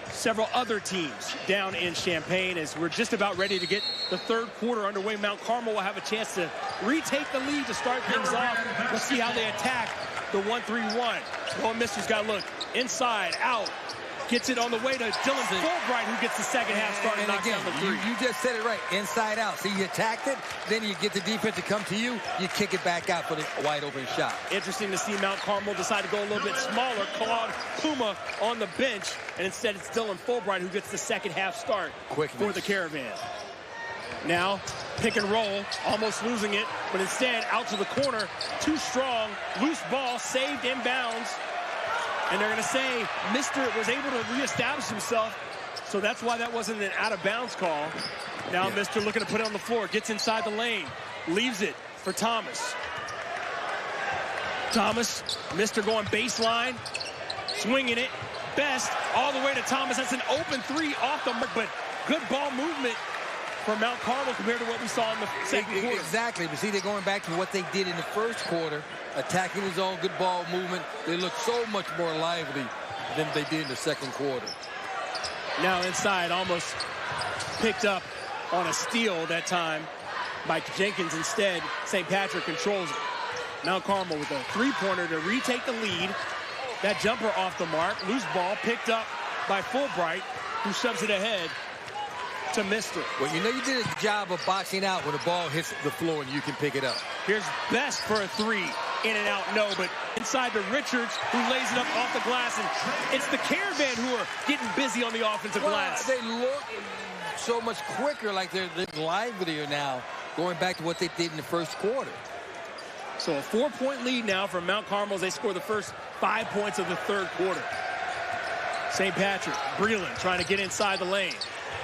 [SPEAKER 1] several other teams down in Champaign as we're just about ready to get the third quarter underway. Mount Carmel will have a chance to retake the lead to start things off. Let's see how they attack the 1-3-1. Well, Mister's got to look inside, out. Gets it on the way to Dylan Fulbright, who gets the second half start and knocks down the three.
[SPEAKER 13] You just said it right, inside out. See, you attacked it, then you get the defense to come to you, you kick it back out for the wide open shot.
[SPEAKER 1] Interesting to see Mount Carmel decide to go a little bit smaller. Claude Puma on the bench, and instead it's Dylan Fulbright who gets the second half start for the Caravan. Now, pick and roll, almost losing it, but instead out to the corner, too strong, loose ball, saved inbounds. And they're going to say Mister was able to reestablish himself, so that's why that wasn't an out-of-bounds call. Now Mister looking to put it on the floor, gets inside the lane, leaves it for Thomas. Mister going baseline, swinging it, Best all the way to Thomas. That's an open three off the mark, but good ball movement for Mount Carmel compared to what we saw in the second quarter.
[SPEAKER 13] Exactly, but see, they're going back to what they did in the first quarter, attacking the zone, good ball movement. They look so much more lively than they did in the second quarter.
[SPEAKER 1] Now inside, almost picked up on a steal that time by Jenkins. Instead, St. Patrick controls it. Mount Carmel with a three-pointer to retake the lead. That jumper off the mark. Loose ball picked up by Fulbright, who shoves it ahead to Mister.
[SPEAKER 13] Well, you know you did a job of boxing out when the ball hits the floor and you can pick it up.
[SPEAKER 1] Here's Best for a three. In and out, no, but inside to Richards, who lays it up off the glass. And it's the Caravan who are getting busy on the offensive glass.
[SPEAKER 13] They look so much quicker, like they're livelier now, going back to what they did in the first quarter.
[SPEAKER 1] So a 4-point lead now for Mount Carmel as they score the first 5 points of the third quarter. St. Patrick, Breland trying to get inside the lane.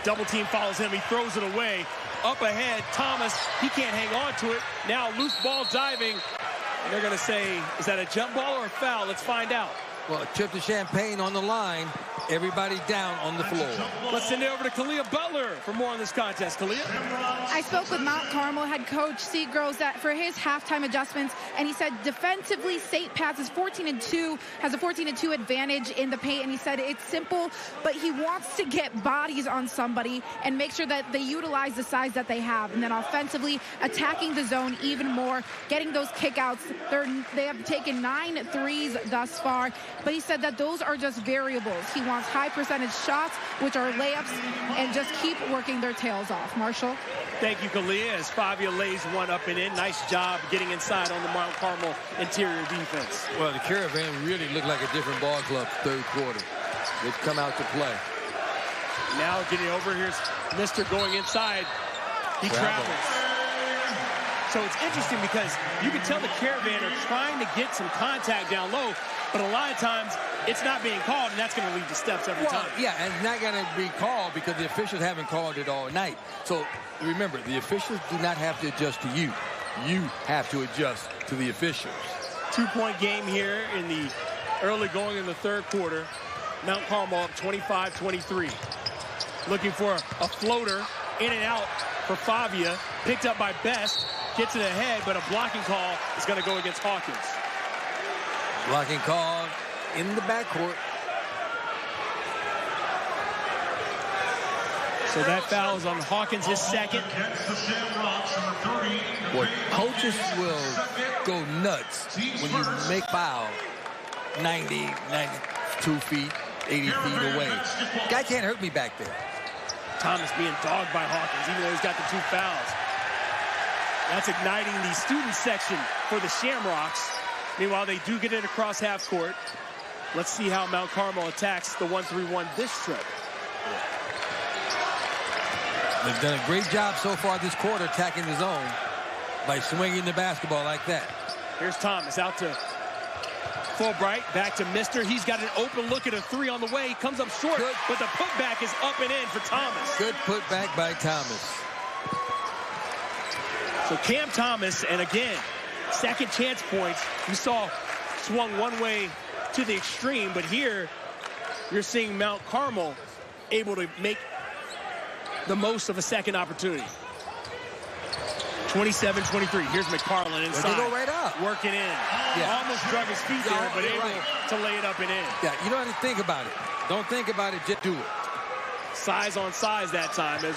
[SPEAKER 1] Double team follows him. He throws it away. Up ahead, Thomas. He can't hang on to it. Now loose ball diving. And they're going to say, is that a jump ball or a foul? Let's find out.
[SPEAKER 13] Well, a trip to Champaign on the line. Everybody down on the floor.
[SPEAKER 1] Let's send it over to Kalia Butler for more on this contest. Kalia?
[SPEAKER 10] I spoke with Mount Carmel head coach Seagroves for his halftime adjustments, and he said defensively, St. Pat's is 14-2, has a 14-2 advantage in the paint, and he said it's simple, but he wants to get bodies on somebody and make sure that they utilize the size that they have. And then offensively, attacking the zone even more, getting those kickouts. They have taken 9 threes thus far, but he said that those are just variables. He wants high percentage shots, which are layups, and just keep working their tails off. Marshall?
[SPEAKER 1] Thank you, Kalia, as Favia lays one up and in. Nice job getting inside on the Mount Carmel interior defense.
[SPEAKER 13] Well, the Caravan really looked like a different ball club third quarter. They've come out to play.
[SPEAKER 1] Now getting over, here's Mister going inside. He travels. So it's interesting because you can tell the Caravan are trying to get some contact down low, but a lot of times it's not being called, and that's going to lead to steps every time.
[SPEAKER 13] Yeah, and it's not going to be called because the officials haven't called it all night. So remember, the officials do not have to adjust to you. You have to adjust to the officials.
[SPEAKER 1] 2-point game here in the early going in the third quarter. Mount Carmel up 25-23. Looking for a floater in and out for Favia. Picked up by Best. Gets it ahead, but a blocking call is going to go against Hawkins.
[SPEAKER 13] Blocking call in the backcourt.
[SPEAKER 1] So that foul is on Hawkins, his second.
[SPEAKER 13] Well, coaches will go nuts when you make foul 90, 92 feet, 80 feet away. Guy can't hurt me back there.
[SPEAKER 1] Thomas being dogged by Hawkins, even though he's got the 2 fouls. That's igniting the student section for the Shamrocks. Meanwhile, they do get it across half court. Let's see how Mount Carmel attacks the 1-3-1 this trip.
[SPEAKER 13] They've done a great job so far this quarter attacking the zone by swinging the basketball like that.
[SPEAKER 1] Here's Thomas out to Fulbright, back to Mister. He's got an open look at a 3 on the way. He comes up short, but the putback is up and in for Thomas.
[SPEAKER 13] Good putback by Thomas.
[SPEAKER 1] So Cam Thomas, and again, second chance points. We saw swung one way to the extreme, but here you're seeing Mount Carmel able to make the most of a second opportunity. 27-23. Here's McParland inside.
[SPEAKER 13] They go right up.
[SPEAKER 1] Working in.
[SPEAKER 13] Yeah.
[SPEAKER 1] Almost drug his feet there, but able to lay it up and in.
[SPEAKER 13] Yeah, you don't have to think about it. Don't think about it, just do it.
[SPEAKER 1] Size on size that time as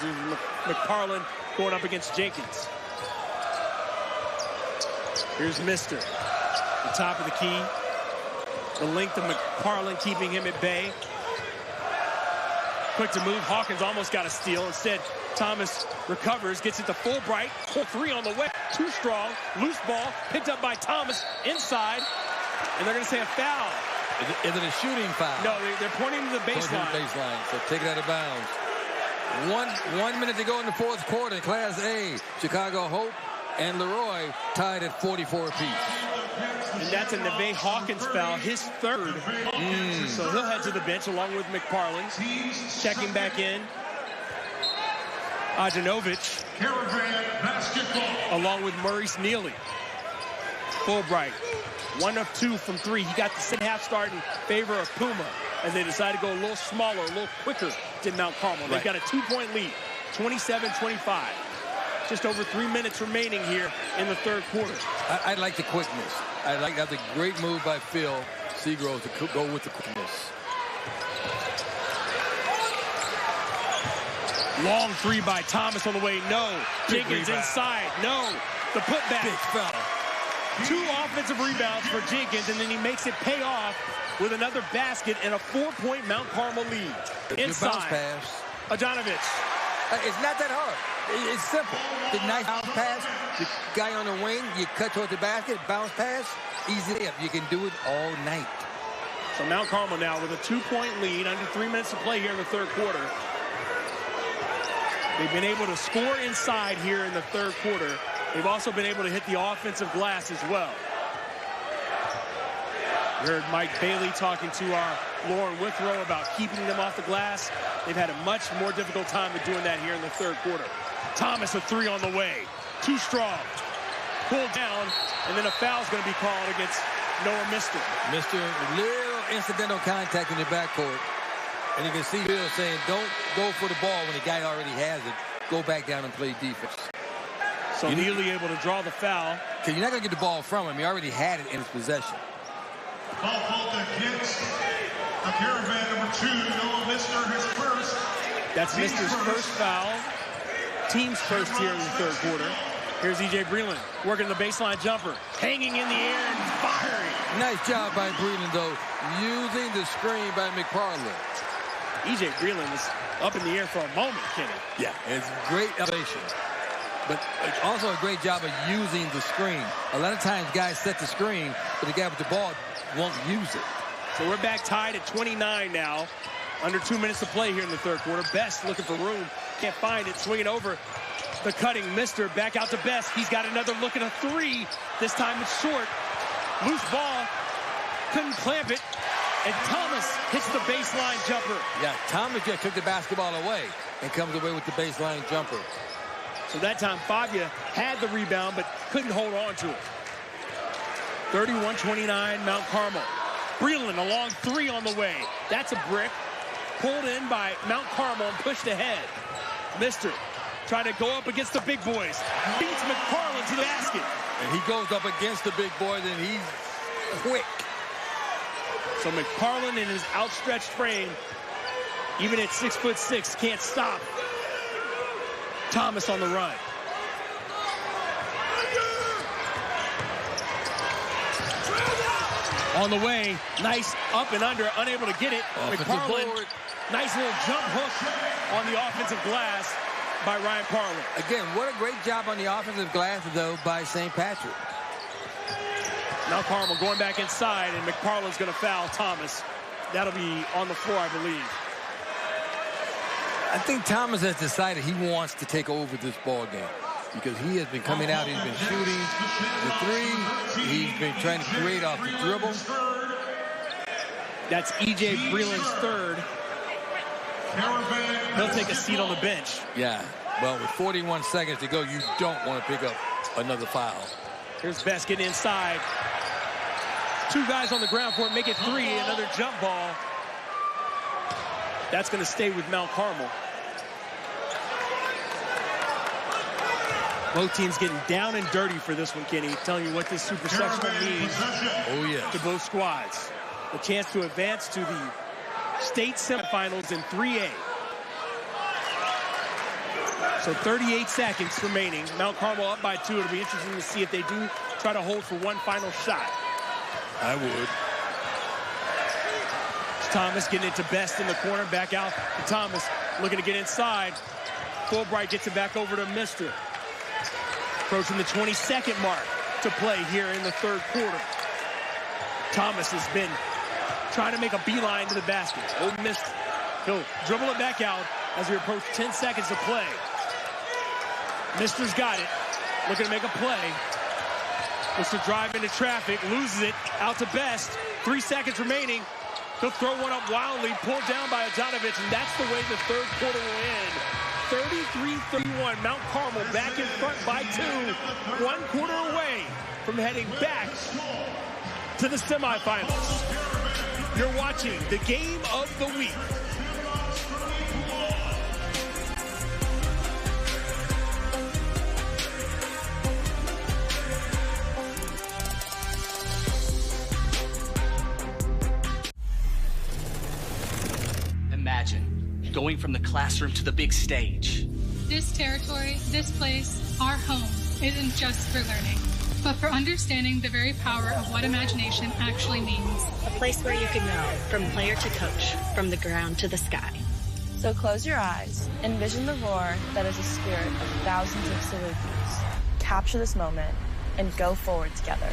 [SPEAKER 1] McParland going up against Jenkins. Here's Mister. The top of the key. The length of McParland keeping him at bay. Quick to move. Hawkins almost got a steal. Instead, Thomas recovers, gets it to Fulbright. 3 on the way. Too strong. Loose ball. Picked up by Thomas inside. And they're going to say a foul.
[SPEAKER 13] Is it a shooting foul?
[SPEAKER 1] No, they're pointing to the baseline.
[SPEAKER 13] So take it out of bounds. One minute to go in the fourth quarter. Class A, Chicago Hope and Leroy tied at 44 apiece.
[SPEAKER 1] And that's a Neve Hawkins foul, his third. So he'll head to the bench along with McParland. Checking back in. Ajanovic. Along with Maurice Neely. Fulbright. 1 of 2 from 3. He got the second half start in favor of Puma as they decided to go a little smaller, a little quicker than Mount Carmel. They've got a 2-point lead, 27-25. Just over 3 minutes remaining here in the third quarter.
[SPEAKER 13] I like the quickness. I like that the great move by Phil Seagrove to go with the quickness.
[SPEAKER 1] Long 3 by Thomas on the way. No. Jenkins inside. No. The putback.
[SPEAKER 13] Big fella.
[SPEAKER 1] 2 offensive rebounds for Jenkins, and then he makes it pay off with another basket and a 4-point Mount Carmel lead. Inside.
[SPEAKER 13] Pass.
[SPEAKER 1] Ajanovic.
[SPEAKER 13] It's not that hard. It's simple. The nice bounce pass. The guy on the wing, you cut towards the basket, bounce pass, easy layup. You can do it all night.
[SPEAKER 1] So Mount Carmel now with a 2-point lead, under 3 minutes to play here in the third quarter. They've been able to score inside here in the third quarter. They've also been able to hit the offensive glass as well. We heard Mike Bailey talking to our Lauren Withrow about keeping them off the glass. They've had a much more difficult time of doing that here in the third quarter. Thomas a 3 on the way. Too strong. Pulled down, and then a foul's going to be called against Noah Mister.
[SPEAKER 13] Mister, little incidental contact in the backcourt. And you can see Bill saying, don't go for the ball when the guy already has it. Go back down and play defense.
[SPEAKER 1] So Neely able to draw the foul.
[SPEAKER 13] Because you're not going to get the ball from him. He already had it in his possession.
[SPEAKER 11] Ball called against the Caravan number 2, Noah Mister, his first.
[SPEAKER 1] That's Mister's first foul. Team's first here in the third quarter. Here's E.J. Breland working the baseline jumper. Hanging in the air and firing.
[SPEAKER 13] Nice job by Breland, though, using the screen by McParland.
[SPEAKER 1] E.J. Breland was up in the air for a moment, Kenny.
[SPEAKER 13] Yeah, it's great elevation. But it's also a great job of using the screen. A lot of times guys set the screen, but the guy with the ball won't use it.
[SPEAKER 1] So we're back tied at 29 now. Under 2 minutes to play here in the third quarter. Best looking for room. Can't find it. Swinging over. The cutting Mister. Back out to Best. He's got another look at a 3. This time it's short. Loose ball. Couldn't clamp it. And Thomas hits the baseline jumper.
[SPEAKER 13] Yeah, Thomas just took the basketball away and comes away with the baseline jumper.
[SPEAKER 1] So that time Fabia had the rebound but couldn't hold on to it. 31-29 Mount Carmel. Breland a long 3 on the way. That's a brick. Pulled in by Mount Carmel and pushed ahead. Mister trying to go up against the big boys. Beats McParland to the basket.
[SPEAKER 13] And he goes up against the big boys and he's quick.
[SPEAKER 1] So McParland in his outstretched frame, even at 6'6", can't stop Thomas on the run. On the way, nice up and under, unable to get it. McParland, nice little jump hook on the offensive glass by Ryan Parlin.
[SPEAKER 13] Again, what a great job on the offensive glass, though, by St. Patrick.
[SPEAKER 1] Now Carmel going back inside, and McParland's going to foul Thomas. That'll be on the floor, I believe.
[SPEAKER 13] I think Thomas has decided he wants to take over this ball game because he has been coming out. He's been shooting the 3. He's been trying to create off the dribble.
[SPEAKER 1] That's E.J. Breland's 3rd. He'll take a seat on the bench.
[SPEAKER 13] Yeah. Well, with 41 seconds to go, you don't want to pick up another foul.
[SPEAKER 1] Here's Best getting inside. 2 guys on the ground for it, make it 3, another jump ball. That's going to stay with Mount Carmel. Both teams getting down and dirty for this one, Kenny. Telling you what this super sectional means to both squads. A chance to advance to the state semifinals in 3A. So 38 seconds remaining. Mount Carmel up by 2. It'll be interesting to see if they do try to hold for one final shot.
[SPEAKER 12] I would.
[SPEAKER 1] Thomas getting it to Best in the corner. Back out to Thomas. Looking to get inside. Fulbright gets it back over to Mister. Approaching the 22nd mark to play here in the 3rd quarter. Thomas has been trying to make a beeline to the basket. Ole Miss, he'll dribble it back out as we approach 10 seconds to play. Mister's got it. Looking to make a play. Looks to drive into traffic. Loses it. Out to Best. 3 seconds remaining. He'll throw one up wildly. Pulled down by Adjanovic. And that's the way the 3rd quarter will end. 33-31. Mount Carmel back in front by 2. 1 quarter away from heading back to the semifinals. You're watching the game of the week.
[SPEAKER 33] Imagine going from the classroom to the big stage.
[SPEAKER 14] This territory, this place, our home, isn't just for learning, but for understanding the very power of what imagination actually means.
[SPEAKER 27] A place where you can go from player to coach, from the ground to the sky.
[SPEAKER 4] So close your eyes, envision the roar that is a spirit of thousands of Salukis. Capture this moment and go forward together.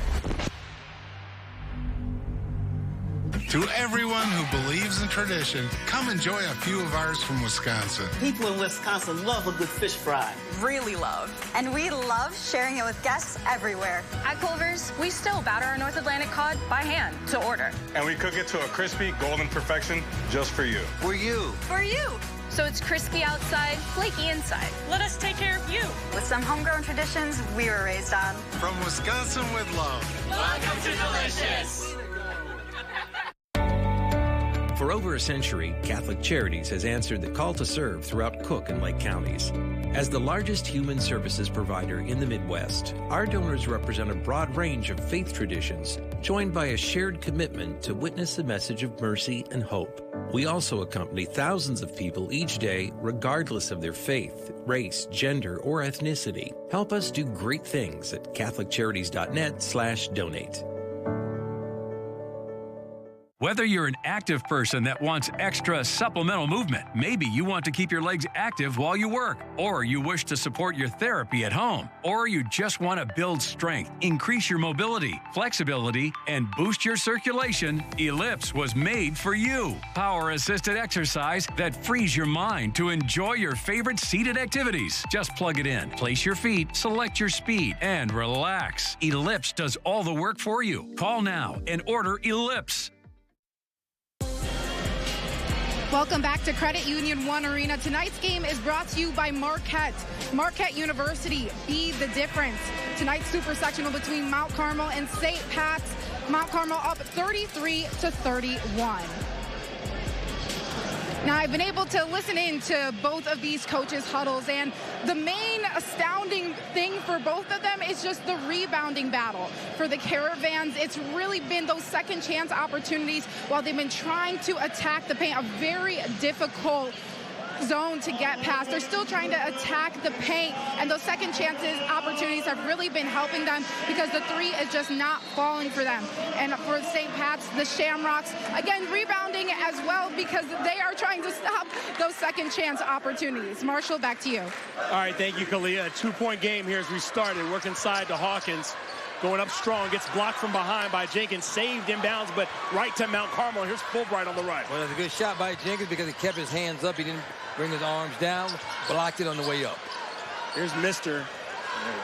[SPEAKER 15] To everyone who believes in tradition, come enjoy a few of ours from Wisconsin.
[SPEAKER 16] People in Wisconsin love a good fish fry.
[SPEAKER 17] Really love. And we love sharing it with guests everywhere.
[SPEAKER 18] At Culver's, we still batter our North Atlantic cod by hand to order.
[SPEAKER 19] And we cook it to a crispy, golden perfection just for you.
[SPEAKER 17] For you. For you.
[SPEAKER 18] So it's crispy outside, flaky inside.
[SPEAKER 14] Let us take care of you.
[SPEAKER 17] With some homegrown traditions we were raised on.
[SPEAKER 15] From Wisconsin with love.
[SPEAKER 16] Welcome to Delicious.
[SPEAKER 20] For over a century, Catholic Charities has answered the call to serve throughout Cook and Lake counties. As the largest human services provider in the Midwest, our donors represent a broad range of faith traditions, joined by a shared commitment to witness the message of mercy and hope. We also accompany thousands of people each day, regardless of their faith, race, gender, or ethnicity. Help us do great things at CatholicCharities.net/donate.
[SPEAKER 21] Whether you're an active person that wants extra supplemental movement, maybe you want to keep your legs active while you work, or you wish to support your therapy at home, or you just want to build strength, increase your mobility, flexibility, and boost your circulation, Ellipse was made for you. Power-assisted exercise that frees your mind to enjoy your favorite seated activities. Just plug it in, place your feet, select your speed, and relax. Ellipse does all the work for you. Call now and order Ellipse.
[SPEAKER 10] Welcome back to Credit Union One Arena. Tonight's game is brought to you by Marquette. Marquette University, be the difference. Tonight's super sectional between Mount Carmel and St. Pat's. Mount Carmel up 33-31. Now, I've been able to listen in to both of these coaches' huddles, and the main astounding thing for both of them is just the rebounding battle. For the Caravans, it's really been those second chance opportunities while they've been trying to attack the paint, a very difficult zone to get past. They're still trying to attack the paint, and those second chances opportunities have really been helping them because the three is just not falling for them. And for St. Pat's, the Shamrocks, again, rebounding as well because they are trying to stop those second chance opportunities. Marshall, back to you.
[SPEAKER 1] All right, thank you, Kalia. A 2-point game here as we started. Work inside to Hawkins. Going up strong, gets blocked from behind by Jenkins, saved inbounds, but right to Mount Carmel. Here's Fulbright on the right.
[SPEAKER 13] Well, that's a good shot by Jenkins because he kept his hands up. He didn't bring his arms down, blocked it on the way up.
[SPEAKER 1] Here's Mister.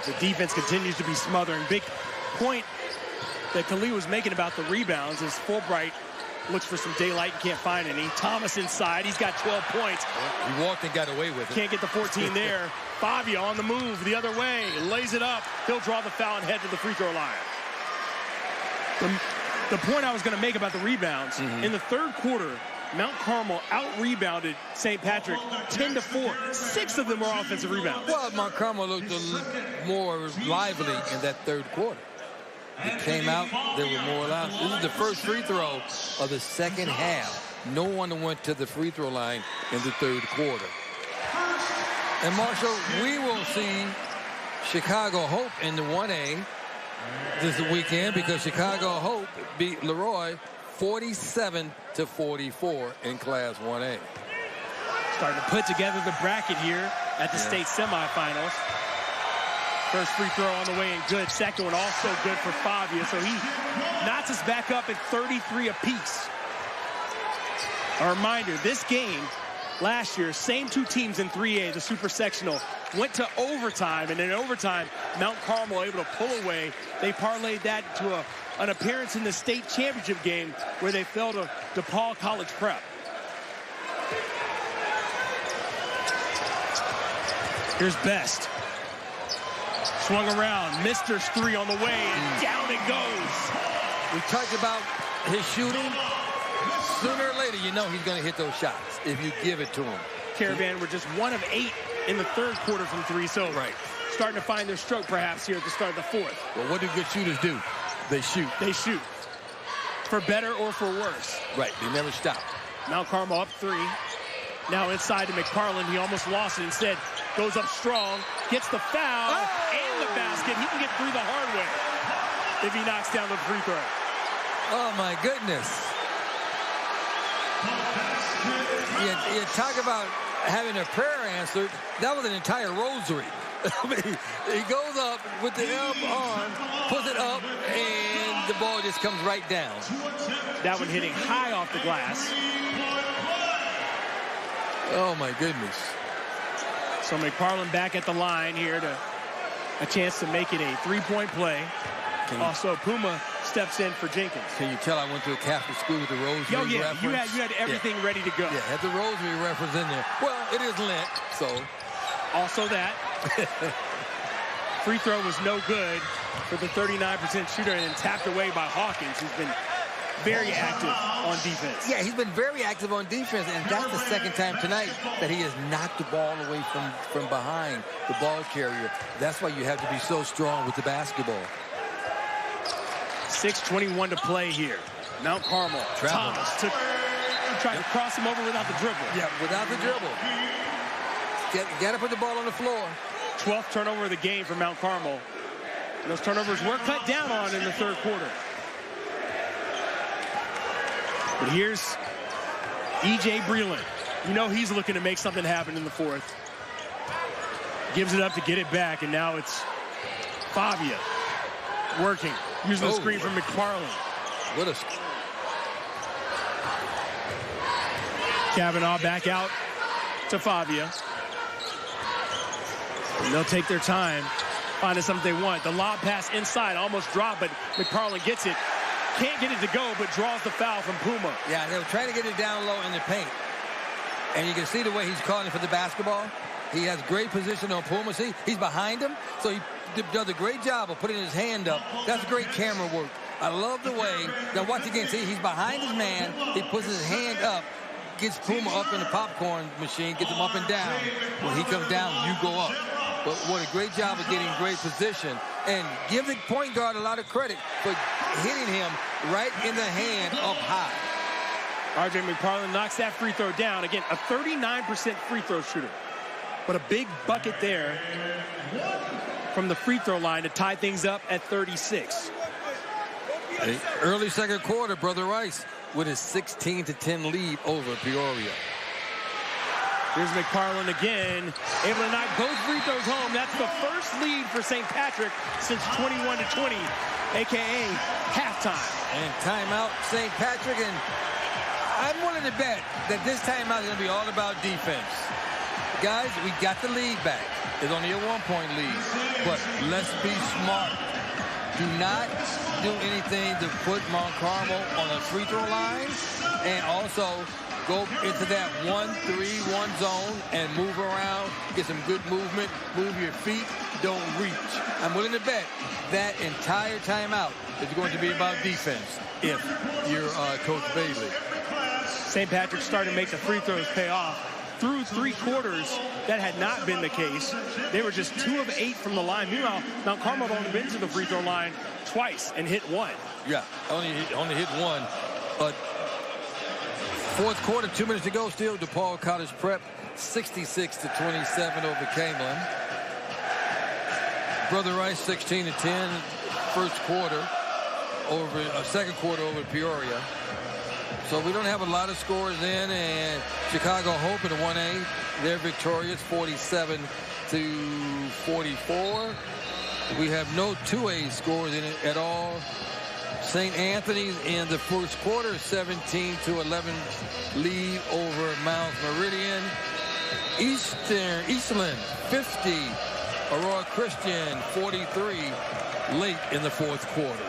[SPEAKER 1] The defense continues to be smothering. Big point that Khalil was making about the rebounds is Fulbright looks for some daylight and can't find any. Thomas inside. He's got 12 points.
[SPEAKER 13] He walked and got away with it.
[SPEAKER 1] Can't get the 14 there. Fabio on the move the other way. Lays it up. He'll draw the foul and head to the free throw line. The point I was going to make about the rebounds, in the third quarter, Mount Carmel out-rebounded St. Patrick 10-4. 6 of them were offensive rebounds.
[SPEAKER 13] Well, Mount Carmel looked a little more lively in that third quarter. It came out, they were more loud. This is the first free throw of the second half. No one went to the free throw line in the third quarter. And Marshall, we will see Chicago Hope in the 1A this weekend because Chicago Hope beat Leroy 47-44 in Class 1A.
[SPEAKER 1] Starting to put together the bracket here at the state semifinals. First free throw on the way and good. Second one also good for Fabia. So he knocks us back up at 33 apiece. A reminder, this game last year, same two teams in 3A, the super-sectional, went to overtime. And in overtime, Mount Carmel able to pull away. They parlayed that to an appearance in the state championship game where they fell to DePaul College Prep. Here's Best. Swung around, Mister's three on the way, and down it goes.
[SPEAKER 13] We talked about his shooting. Sooner or later, you know he's going to hit those shots if you give it to him.
[SPEAKER 1] Caravan were just 1 of 8 in the third quarter from 3, so starting to find their stroke perhaps here at the start of the fourth.
[SPEAKER 13] Well, what do good shooters do? They shoot.
[SPEAKER 1] They shoot. For better or for worse.
[SPEAKER 13] Right, they never stop.
[SPEAKER 1] Mount Carmel up 3. Now inside to McFarland. He almost lost it. Instead, goes up strong, gets the foul and the basket. He can get through the hard way if he knocks down the free throw.
[SPEAKER 13] Oh, my goodness. You talk about having a prayer answered. That was an entire rosary. I mean, he goes up with the arm, puts it up, and the ball just comes right down.
[SPEAKER 1] That one hitting high off the glass.
[SPEAKER 13] Oh, my goodness.
[SPEAKER 1] So McFarland back at the line here to a chance to make it a three-point play. Also, Puma steps in for Jenkins.
[SPEAKER 13] Can you tell I went to a Catholic school with the rosary reference?
[SPEAKER 1] You had everything ready to go.
[SPEAKER 13] Yeah, had the rosary reference in there. Well, it is Lent, so.
[SPEAKER 1] Also that. Free throw was no good for the 39% shooter and then tapped away by Hawkins, who's been very active on defense.
[SPEAKER 13] Yeah, he's been very active on defense, and that's the second time tonight that he has knocked the ball away from behind the ball carrier. That's why you have to be so strong with the basketball.
[SPEAKER 1] 6:21 to play here. Mount Carmel. Thomas tried to cross him over without the dribble.
[SPEAKER 13] Yeah, without the dribble. Got to put the ball on the floor.
[SPEAKER 1] 12th turnover of the game for Mount Carmel. And those turnovers were cut down on in the third quarter. But here's E.J. Breland. You know he's looking to make something happen in the fourth. Gives it up to get it back, and now it's Fabia working. Using the screen from McFarland.
[SPEAKER 13] What a...
[SPEAKER 1] Kavanaugh back out to Fabia. And they'll take their time, finding something they want. The lob pass inside almost dropped, but McFarland gets it. Can't get it to go, but draws the foul from Puma.
[SPEAKER 13] Yeah, they were trying to get it down low in the paint. And you can see the way he's calling for the basketball. He has great position on Puma. See, he's behind him, so he does a great job of putting his hand up. That's great camera work. I love the way. Now watch again. See, he's behind his man. He puts his hand up, gets Puma up in the popcorn machine, gets him up and down. When he comes down, you go up. But what a great job of getting great position. And give the point guard a lot of credit for hitting him right in the hand up high.
[SPEAKER 1] R.J. McFarland knocks that free throw down. Again, a 39% free throw shooter. But a big bucket there from the free throw line to tie things up at 36.
[SPEAKER 13] Early second quarter, Brother Rice with his 16-10 lead over Peoria.
[SPEAKER 1] Here's McFarland again, able to knock both free throws home. That's the first lead for St. Patrick since 21-20, a.k.a. halftime.
[SPEAKER 13] And timeout, St. Patrick. And I'm willing to bet that this timeout is going to be all about defense. Guys, we got the lead back. It's only a 1-point lead. But let's be smart. Do not do anything to put Mount Carmel on the free throw line. And also go into that 1-3-1 zone and move around. Get some good movement. Move your feet. Don't reach. I'm willing to bet that entire timeout, it's going to be about defense if you're Coach Bailey.
[SPEAKER 1] St. Patrick's starting to make the free throws pay off. Through 3 quarters, that had not been the case. They were just 2 of 8 from the line. Meanwhile, Mount Carmel had only been to the free throw line twice and hit 1.
[SPEAKER 13] Yeah, only hit 1. But fourth quarter, 2 minutes to go still. DePaul College Prep 66-27 over Camelin. Brother Rice 16-10 first quarter over second quarter over Peoria. So we don't have a lot of scores in, and Chicago Hope in the 1A, they're victorious 47-44. We have no 2A scores in it at all. St. Anthony's in the first quarter, 17-11 lead over Mount Meridian. Eastland 50, Aurora Christian 43 late in the fourth quarter.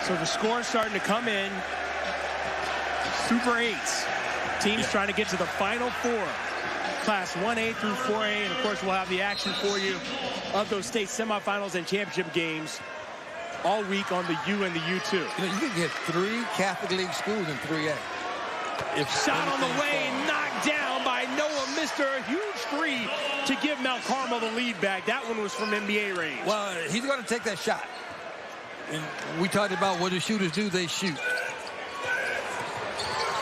[SPEAKER 1] So the score's starting to come in. Super 8s. Teams trying to get to the Final Four. Class 1A through 4A. And, of course, we'll have the action for you of those state semifinals and championship games all week on the U and the U2.
[SPEAKER 13] You can get 3 Catholic League schools in 3A.
[SPEAKER 1] Shot on the way, knocked down by Noah Mister. A huge 3 to give Mount Carmel the lead back. That one was from NBA range.
[SPEAKER 13] Well, he's going to take that shot. And we talked about what the shooters do. They shoot.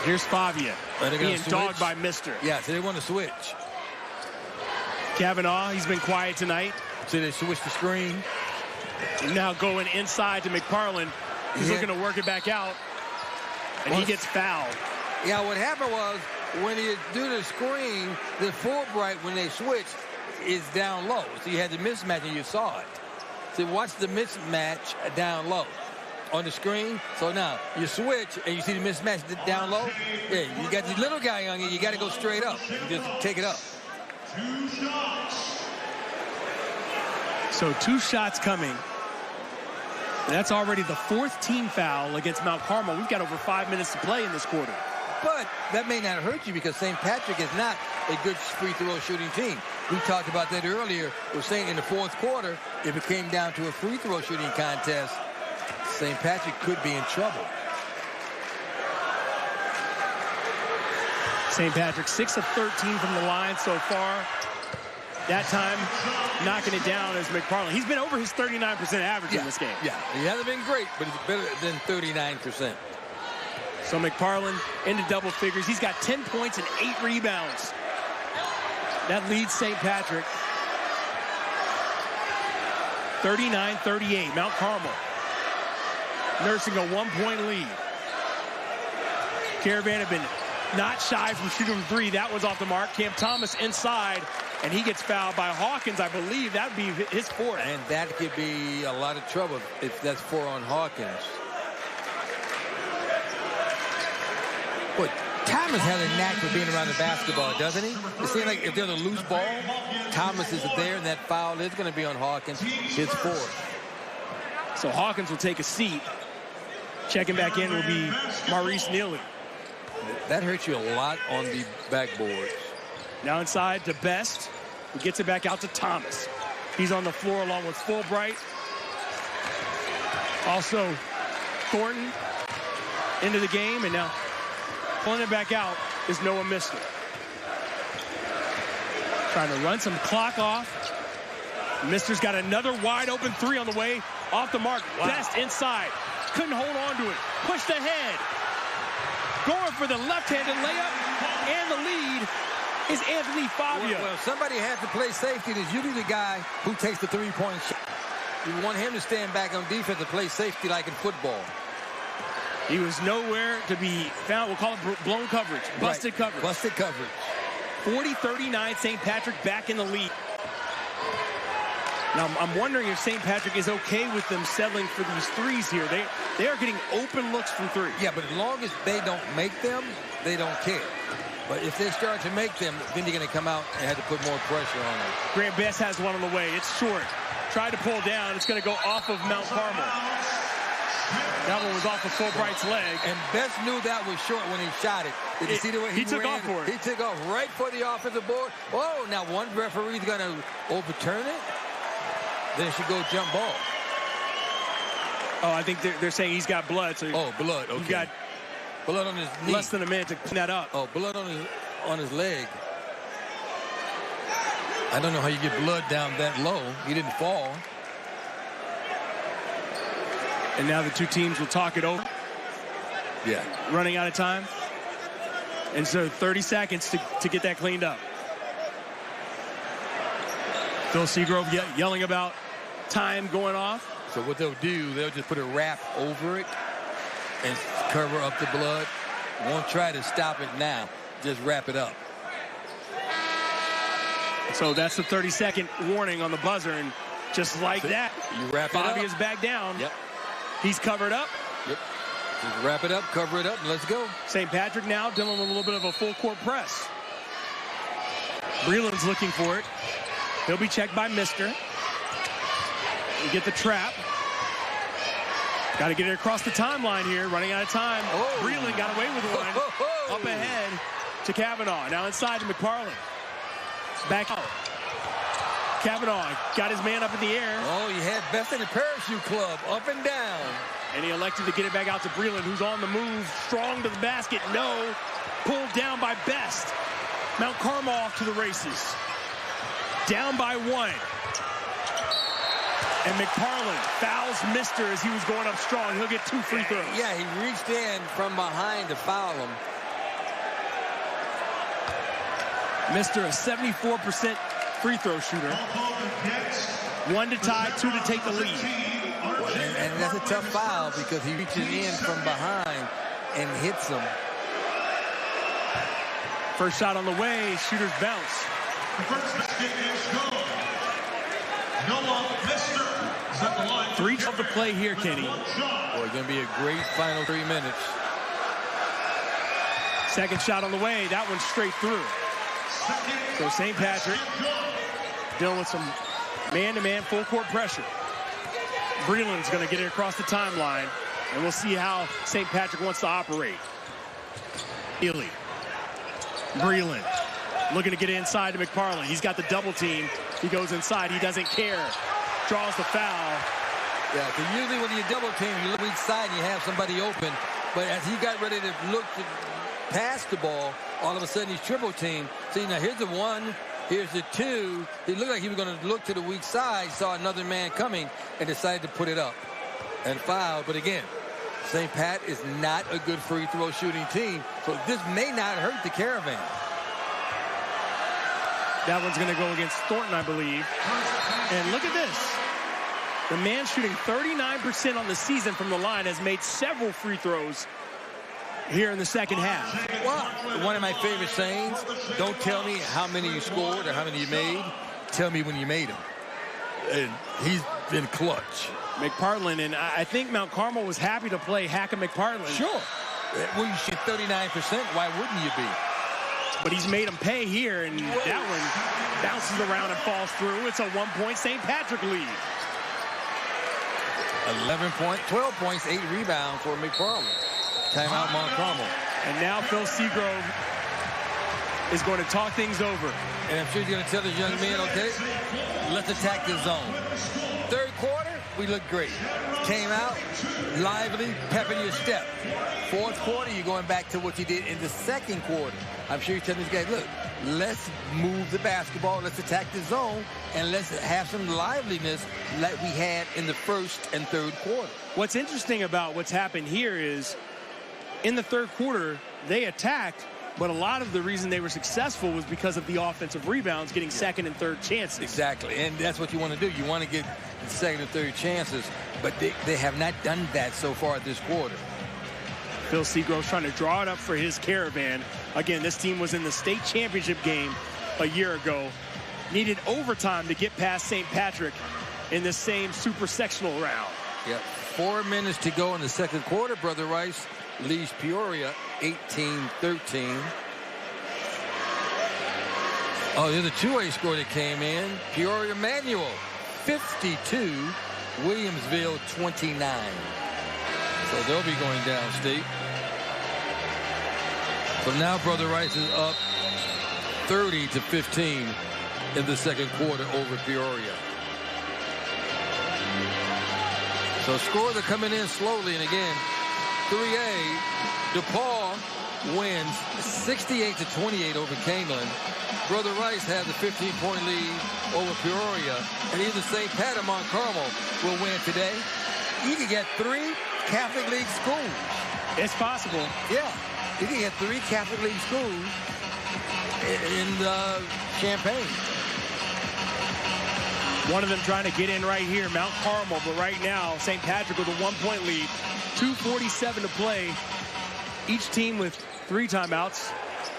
[SPEAKER 1] Here's Favia being dogged by Mister.
[SPEAKER 13] Yeah, so they want to switch.
[SPEAKER 1] Kavanaugh, he's been quiet tonight.
[SPEAKER 13] So they switch the screen.
[SPEAKER 1] Now going inside to McParland. He's looking to work it back out. And he gets fouled.
[SPEAKER 13] Yeah, what happened was when he do the screen, the Fulbright, when they switch, is down low. So you had the mismatch and you saw it. So watch the mismatch down low on the screen. So now you switch and you see the mismatch down low. Yeah, you got the little guy on you. You got to go straight up. You just take it up.
[SPEAKER 11] 2 shots.
[SPEAKER 1] So 2 shots coming. And that's already the 4th team foul against Mount Carmel. We've got over 5 minutes to play in this quarter.
[SPEAKER 13] But that may not hurt you because St. Patrick is not a good free throw shooting team. We talked about that earlier. We're saying in the fourth quarter, if it came down to a free throw shooting contest, St. Patrick could be in trouble.
[SPEAKER 1] St. Patrick 6 of 13 from the line so far. That time knocking it down is McParland. He's been over his 39% average in this game.
[SPEAKER 13] Yeah, he hasn't been great, but he's better than 39%.
[SPEAKER 1] So McParland into double figures. He's got 10 points and 8 rebounds. That leads St. Patrick 39-38. Mount Carmel nursing a 1-point lead. Caravan have been not shy from shooting from 3. That was off the mark. Cam Thomas inside, and he gets fouled by Hawkins. I believe that would be his 4th.
[SPEAKER 13] And that could be a lot of trouble if that's 4 on Hawkins. But Thomas has a knack for being around the basketball, doesn't he? It seems like if there's a loose ball, Thomas is there, and that foul is going to be on Hawkins, his 4th.
[SPEAKER 1] So Hawkins will take a seat. Checking back in will be Maurice Neely.
[SPEAKER 13] That hurts you a lot on the backboard.
[SPEAKER 1] Now inside to Best, who gets it back out to Thomas. He's on the floor along with Fulbright. Also Thornton into the game, and now pulling it back out is Noah Mister. Trying to run some clock off. Mister's got another wide open 3 on the way. Off the mark. Wow. Best inside. Couldn't hold on to it. Pushed ahead. Going for the left-handed layup. And the lead is Anthony Favia.
[SPEAKER 13] Well, somebody has to play safety. It's usually the guy who takes the 3-point shot. You want him to stand back on defense and play safety like in football.
[SPEAKER 1] He was nowhere to be found. We'll call it blown coverage. Busted coverage.
[SPEAKER 13] Busted coverage.
[SPEAKER 1] 40-39, St. Patrick back in the lead. Now, I'm wondering if St. Patrick is okay with them settling for these 3s here. They are getting open looks from 3.
[SPEAKER 13] Yeah, but as long as they don't make them, they don't care. But if they start to make them, then you're going to come out and have to put more pressure on them.
[SPEAKER 1] Grant Best has one on the way. It's short. Tried to pull down. It's going to go off of Mount Carmel. That one was off of Fulbright's leg.
[SPEAKER 13] And Best knew that was short when he shot it. Did you see the way he
[SPEAKER 1] took off for it?
[SPEAKER 13] He took off right for the offensive board. Oh, now one referee's going to overturn it. Then it should go jump ball.
[SPEAKER 1] Oh, I think they're saying he's got blood. So
[SPEAKER 13] blood. Okay.
[SPEAKER 1] He's got
[SPEAKER 13] blood on his knee.
[SPEAKER 1] Less than a minute to clean that up.
[SPEAKER 13] Oh, blood on his leg. I don't know how you get blood down that low. He didn't fall.
[SPEAKER 1] And now the two teams will talk it over.
[SPEAKER 13] Yeah.
[SPEAKER 1] Running out of time. And so 30 seconds to get that cleaned up. Phil Seagrove yelling about time going off.
[SPEAKER 13] So what they'll do, they'll just put a wrap over it and cover up the blood. Won't try to stop it now. Just wrap it up.
[SPEAKER 1] So that's the 30-second warning on the buzzer. And just like that,
[SPEAKER 13] you wrap it up.
[SPEAKER 1] Bobby is back down.
[SPEAKER 13] Yep.
[SPEAKER 1] He's covered up.
[SPEAKER 13] Yep. Just wrap it up, cover it up, and let's go.
[SPEAKER 1] St. Patrick now doing a little bit of a full court press. Breland's looking for it. He'll be checked by Mister. You get the trap. Got to get it across the timeline here. Running out of time. Breland got away with one. Up ahead to Kavanaugh. Now inside to McParland. Back out. Kavanaugh got his man up in the air.
[SPEAKER 13] Oh, he had Best in the Parachute Club. Up and down.
[SPEAKER 1] And he elected to get it back out to Breland, who's on the move. Strong to the basket. No. Pulled down by Best. Mount Carmel off to the races. Down by one. And McParland fouls Mister as he was going up strong. He'll get 2 free throws.
[SPEAKER 13] Yeah, he reached in from behind to foul him.
[SPEAKER 1] Mister, a 74% free throw shooter. 1 to tie, 2 to take the lead.
[SPEAKER 13] And that's a tough foul because he reaches in from behind and hits him.
[SPEAKER 1] First shot on the way, shooter's bounce.
[SPEAKER 11] The first basket is good. Noah Mister is at the line.
[SPEAKER 1] 3 of the play here, Kenny.
[SPEAKER 13] Boy, going to be a great final 3 minutes.
[SPEAKER 1] Second shot on the way, that one's straight through. So St. Patrick dealing with some man-to-man full court pressure. Breland's going to get it across the timeline, and we'll see how St. Patrick wants to operate. Ely. Breland looking to get inside to McParland. He's got the double team. He goes inside. He doesn't care. Draws the foul.
[SPEAKER 13] Yeah, because usually when you double team, you look weak side and you have somebody open. But as he got ready to look to pass the ball, all of a sudden he's triple team. See, now here's the 1. Here's the 2. He looked like he was going to look to the weak side, saw another man coming, and decided to put it up and foul. But again, St. Pat is not a good free throw shooting team, so this may not hurt the Caravan.
[SPEAKER 1] That one's going to go against Thornton, I believe. And look at this. The man shooting 39% on the season from the line has made several free throws here in the second half.
[SPEAKER 13] Well, one of my favorite sayings, don't tell me how many you scored or how many you made. Tell me when you made them. And he's been clutch.
[SPEAKER 1] McParland, and I think Mount Carmel was happy to play Hackett McParland.
[SPEAKER 13] Sure. Well, you shoot 39%. Why wouldn't you be?
[SPEAKER 1] But he's made him pay here, and that one bounces around and falls through. It's a 1-point St. Patrick lead.
[SPEAKER 13] 12 points, 8 rebounds for McParland. Timeout, Mount Carmel.
[SPEAKER 1] And now Phil Seagrove is going to talk things over.
[SPEAKER 13] And I'm sure he's going to tell his young men, okay, let's attack the zone. Third quarter, we look great. Came out, lively, pep in your step. Fourth quarter, you're going back to what you did in the second quarter. I'm sure you're telling these guys, look, let's move the basketball, let's attack the zone, and let's have some liveliness like we had in the first and third quarter.
[SPEAKER 1] What's interesting about what's happened here is in the third quarter, they attacked, but a lot of the reason they were successful was because of the offensive rebounds, getting second and third chances.
[SPEAKER 13] Exactly, and that's what you want to do. You want to get second and third chances, but they have not done that so far this quarter.
[SPEAKER 1] Phil Seagrove's trying to draw it up for his Caravan. Again, this team was in the state championship game a year ago. Needed overtime to get past St. Patrick in the same super-sectional round.
[SPEAKER 13] Yep, 4 minutes to go in the second quarter. Brother Rice leads Peoria 18-13. Oh, there's a two-way score that came in. Peoria Manual 52, Williamsville 29. So they'll be going downstate. So now Brother Rice is up 30-15 in the second quarter over Peoria. So scores are coming in slowly, and again, 3A, DePaul wins 68-28 over Camelin. Brother Rice has a 15-point lead over Peoria, and either St. Pat or Mount Carmel will win today. You can get 3 Catholic League schools.
[SPEAKER 1] It's possible.
[SPEAKER 13] Yeah, you can get 3 Catholic League schools in Champaign.
[SPEAKER 1] One of them trying to get in right here, Mount Carmel, but right now, St. Patrick with a 1-point lead, 2:47 to play. Each team with 3 timeouts.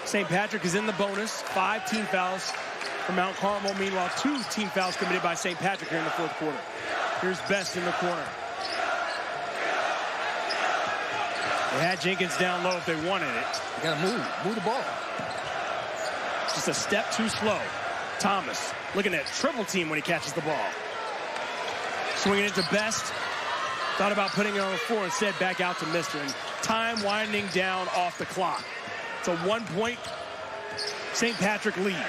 [SPEAKER 1] St. Patrick is in the bonus, 5 team fouls for Mount Carmel. Meanwhile, 2 team fouls committed by St. Patrick here in the 4th quarter. Here's Best in the corner. They had Jenkins down low if they wanted it.
[SPEAKER 13] You gotta move the ball.
[SPEAKER 1] Just a step too slow. Thomas looking at triple team when he catches the ball. Swinging it to Best. Thought about putting it on the floor, instead back out to Mister. And time winding down off the clock. It's a 1-point St. Patrick lead.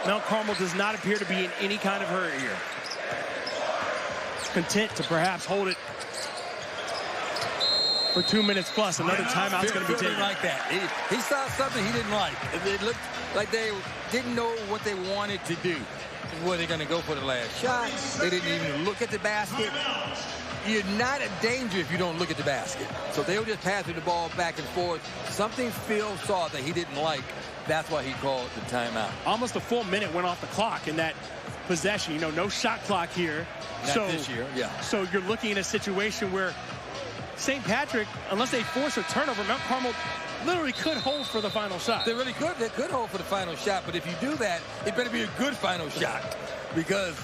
[SPEAKER 1] Mount Carmel does not appear to be in any kind of hurry here. Content to perhaps hold it for 2 minutes plus. Another timeout's going to be taken.
[SPEAKER 13] Like that. He saw something he didn't like. It looked like they didn't know what they wanted to do. Were they going to go for the last shot? They didn't even look at the basket. You're not in danger if you don't look at the basket. So they were just passing the ball back and forth. Something Phil saw that he didn't like. That's why he called the timeout.
[SPEAKER 1] Almost a full minute went off the clock in that possession. You know, no shot clock here.
[SPEAKER 13] Not this year, yeah.
[SPEAKER 1] So you're looking at a situation where St. Patrick, unless they force a turnover, Mount Carmel literally could hold for the final shot.
[SPEAKER 13] They really could. They could hold for the final shot. But if you do that, it better be a good final shot, because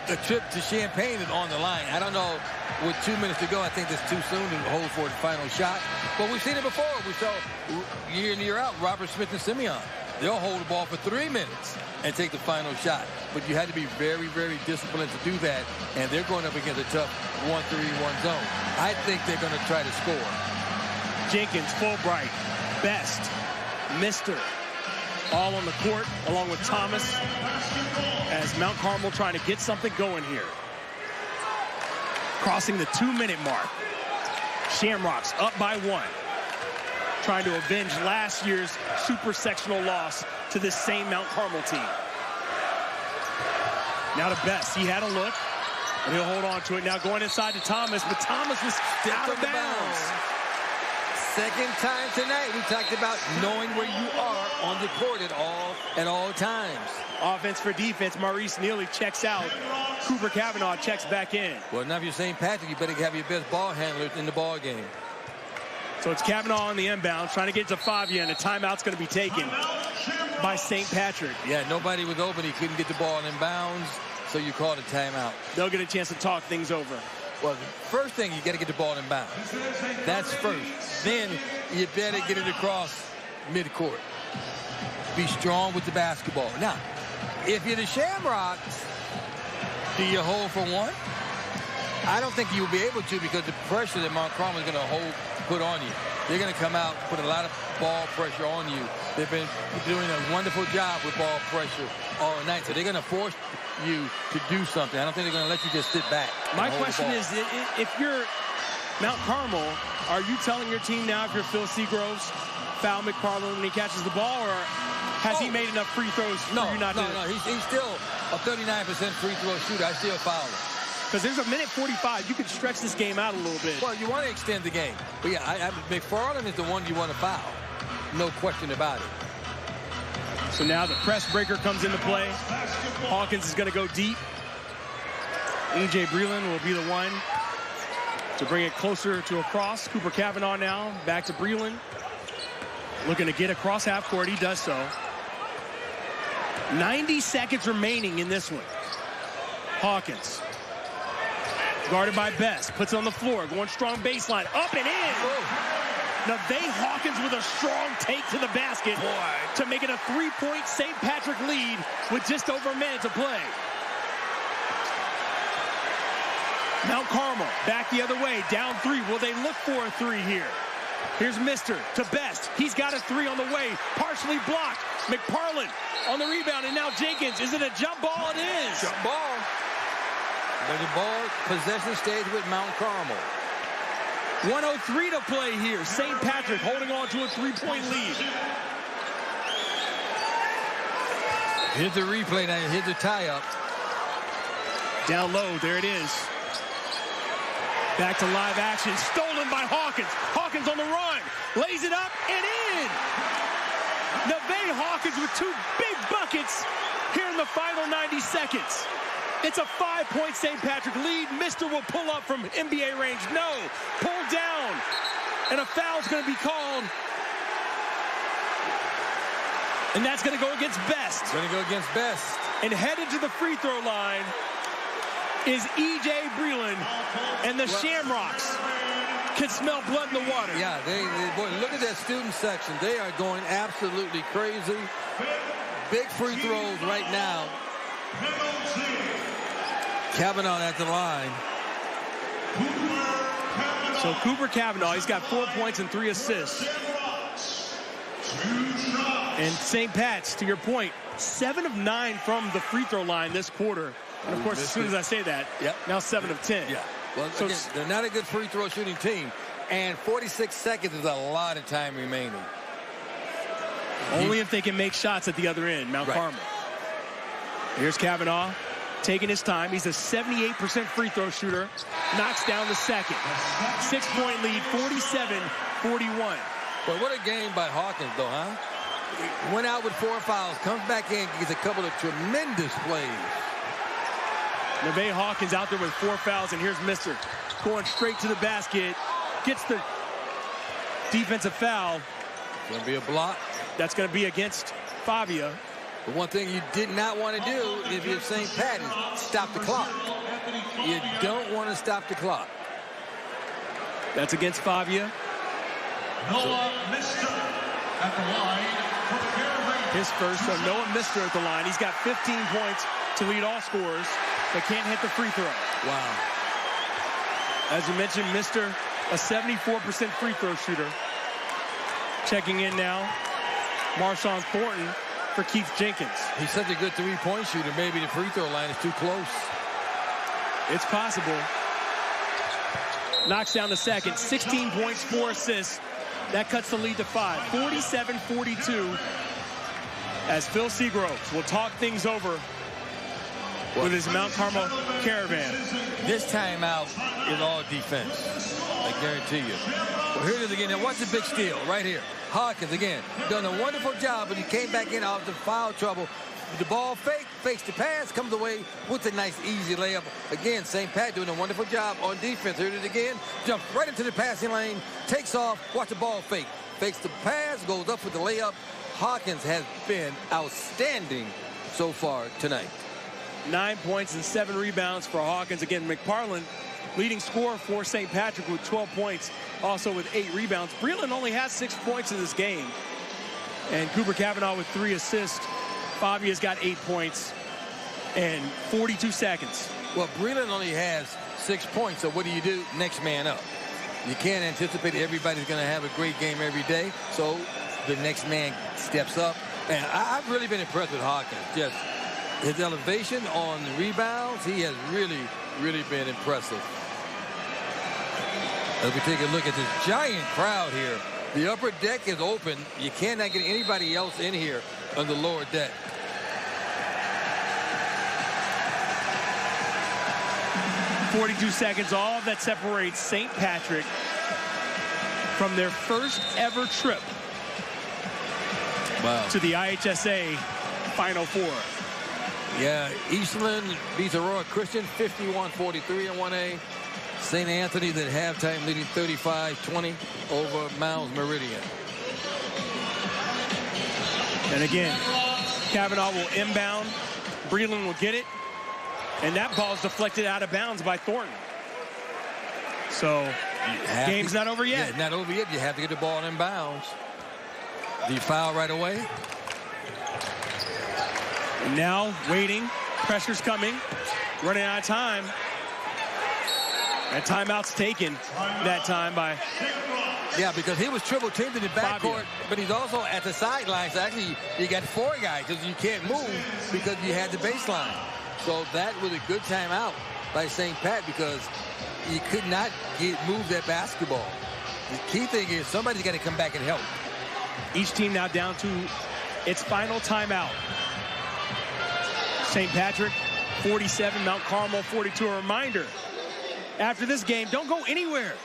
[SPEAKER 13] the trip to Champaign is on the line. I don't know, with 2 minutes to go, I think it's too soon to hold for the final shot. But we've seen it before. We saw year in, year out, Robert Smith and Simeon. They'll hold the ball for 3 minutes and take the final shot. But you had to be very, very disciplined to do that. And they're going up against a tough 1-3-1 zone. I think they're going to try to score.
[SPEAKER 1] Jenkins, Fulbright, Best, Mister, all on the court, along with Thomas, as Mount Carmel trying to get something going here. Crossing the 2-minute mark. Shamrocks up by 1. Trying to avenge last year's super-sectional loss to this same Mount Carmel team. Now to Best. He had a look, and he'll hold on to it. Now going inside to Thomas, but Thomas was out of bounds.
[SPEAKER 13] Second time tonight, we talked about knowing where you are on the court at all times.
[SPEAKER 1] Offense for defense. Maurice Neely checks out. Cooper Cavanaugh checks back in.
[SPEAKER 13] Well, now if you're St. Patrick, you better have your best ball handlers in the ball game.
[SPEAKER 1] So it's Cavanaugh on the inbound, trying to get to Favia, and a timeout's going to be taken by St. Patrick.
[SPEAKER 13] Yeah, nobody was open. He couldn't get the ball in bounds, so you called a timeout.
[SPEAKER 1] They'll get a chance to talk things over.
[SPEAKER 13] Well, the first thing, you got to get the ball in bounds. That's first. Then you better get it across midcourt. Be strong with the basketball. Now, if you're the Shamrocks, do you hold for 1? I don't think you'll be able to, because the pressure that Mount Carmel is going to put on you. They're going to come out, put a lot of ball pressure on you. They've been doing a wonderful job with ball pressure all night. So they're going to force you to do something. I don't think they're going to let you just sit back.
[SPEAKER 1] My question is, if you're Mount Carmel, are you telling your team now, if you're Phil Seagroves, foul McFarland when he catches the ball, or has he made enough free throws for you not to?
[SPEAKER 13] No, he's still a 39% free throw shooter. I still foul him.
[SPEAKER 1] Because there's a minute 45. You could stretch this game out a little bit.
[SPEAKER 13] Well, you want to extend the game. But yeah, McFarland is the one you want to foul. No question about it.
[SPEAKER 1] So now the press breaker comes into play. Hawkins is going to go deep. E.J. Breland will be the one to bring it closer to a cross. Cooper Cavanaugh now back to Breland. Looking to get across half court. He does so. 90 seconds remaining in this one. Hawkins. Guarded by Best. Puts it on the floor. Going strong baseline. Up and in. Now, Hawkins with a strong take to the basket to make it a 3-point St. Patrick lead with just over a minute to play. Mount Carmel back the other way. Down 3. Will they look for a 3 here? Here's Mister to Best. He's got a 3 on the way. Partially blocked. McFarland on the rebound. And now Jenkins. Is it a jump ball? It is.
[SPEAKER 13] Jump ball. But the ball possession stays with Mount Carmel.
[SPEAKER 1] 1:03 to play here. St. Patrick holding on to a 3-point lead.
[SPEAKER 13] Here's the replay now. Here's the tie-up.
[SPEAKER 1] Down low. There it is. Back to live action. Stolen by Hawkins. Hawkins on the run. Lays it up and in. Neve Hawkins with 2 big buckets here in the final 90 seconds. It's a 5-point St. Patrick lead. Mister will pull up from NBA range. No. Pull down. And a foul's going to be called. And that's going to go against Best.
[SPEAKER 13] Going to go against Best.
[SPEAKER 1] And headed to the free throw line is E.J. Breland. And the Shamrocks can smell blood in the water.
[SPEAKER 13] Yeah, boy, look at that student section. They are going absolutely crazy. Big free throws right now. Kavanaugh at the line.
[SPEAKER 1] So Cooper Kavanaugh, he's got 4 points and 3 assists. And St. Pat's, to your point, 7 of 9 from the free throw line this quarter. And of course, as soon as I say that, now 7 of 10.
[SPEAKER 13] Yeah. Well, so again, they're not a good free throw shooting team. And 46 seconds is a lot of time remaining.
[SPEAKER 1] Only if they can make shots at the other end, Mount Carmel. Here's Kavanaugh taking his time. He's a 78% free throw shooter. Knocks down the second. 6-point lead, 47-41.
[SPEAKER 13] Well, what a game by Hawkins, though, huh? Went out with 4 fouls, comes back in, gets a couple of tremendous plays.
[SPEAKER 1] Neve Hawkins out there with 4 fouls, and here's Mister going straight to the basket. Gets the defensive foul.
[SPEAKER 13] Going to be a block.
[SPEAKER 1] That's going to be against Favia.
[SPEAKER 13] The one thing you did not want to do if you're St. Pat is stop the clock. You don't want to stop the clock.
[SPEAKER 1] That's against Favia.
[SPEAKER 11] Noah Mister at the line for the Caribbean.
[SPEAKER 1] His first, so Noah Mister at the line. He's got 15 points to lead all scorers, but can't hit the free throw.
[SPEAKER 13] Wow.
[SPEAKER 1] As you mentioned, Mister, a 74% free throw shooter. Checking in now, Marshawn Thornton for Keith Jenkins.
[SPEAKER 13] He's such a good 3-point shooter. Maybe the free throw line is too close.
[SPEAKER 1] It's possible. Knocks down the second. 16 points, 4 assists. That cuts the lead to 5. 47-42 as Phil Seagroves will talk things over with his Mount Carmel Caravan.
[SPEAKER 13] This timeout is all defense. I guarantee you. Well, here it is again. Now watch the big steal right here. Hawkins, again, done a wonderful job, but he came back in out of the foul trouble. The ball fakes the pass, comes away with a nice, easy layup. Again, St. Pat doing a wonderful job on defense. Here it is again. Jumps right into the passing lane, takes off, watch the ball fake. Fakes the pass, goes up with the layup. Hawkins has been outstanding so far tonight.
[SPEAKER 1] 9 points and 7 rebounds for Hawkins. Again, McParland, leading scorer for St. Patrick with 12 points, also with 8 rebounds. Breland only has 6 points in this game. And Cooper Kavanaugh with 3 assists. Fabia's got 8 points and 42 seconds.
[SPEAKER 13] Well, Breland only has 6 points, so what do? Next man up. You can't anticipate everybody's going to have a great game every day, so the next man steps up. And I've really been impressed with Hawkins. Just his elevation on the rebounds, he has really, really been impressive. As we take a look at this giant crowd here, the upper deck is open. You cannot get anybody else in here on the lower deck.
[SPEAKER 1] .42 seconds, all that separates St. Patrick from their first ever trip to the IHSA Final Four.
[SPEAKER 13] Yeah, Eastland beats Aurora Christian 51-43 in 1A. St. Anthony's at halftime leading 35-20 over Mounds Meridian.
[SPEAKER 1] And again, Kavanaugh will inbound. Breland will get it. And that ball is deflected out of bounds by Thornton. So, game's not over yet.
[SPEAKER 13] Yeah, not over yet. You have to get the ball in bounds. Do you foul right away?
[SPEAKER 1] And now, waiting. Pressure's coming. Running out of time. And timeout's taken that time by...
[SPEAKER 13] Yeah, because he was triple teamed in the backcourt, but he's also at the sideline. So actually, you got 4 guys because you can't move because you had the baseline. So that was a good timeout by St. Pat because you could not move that basketball. The key thing is somebody's got to come back and help.
[SPEAKER 1] Each team now down to its final timeout. St. Patrick, 47, Mount Carmel, 42. A reminder, after this game, don't go anywhere.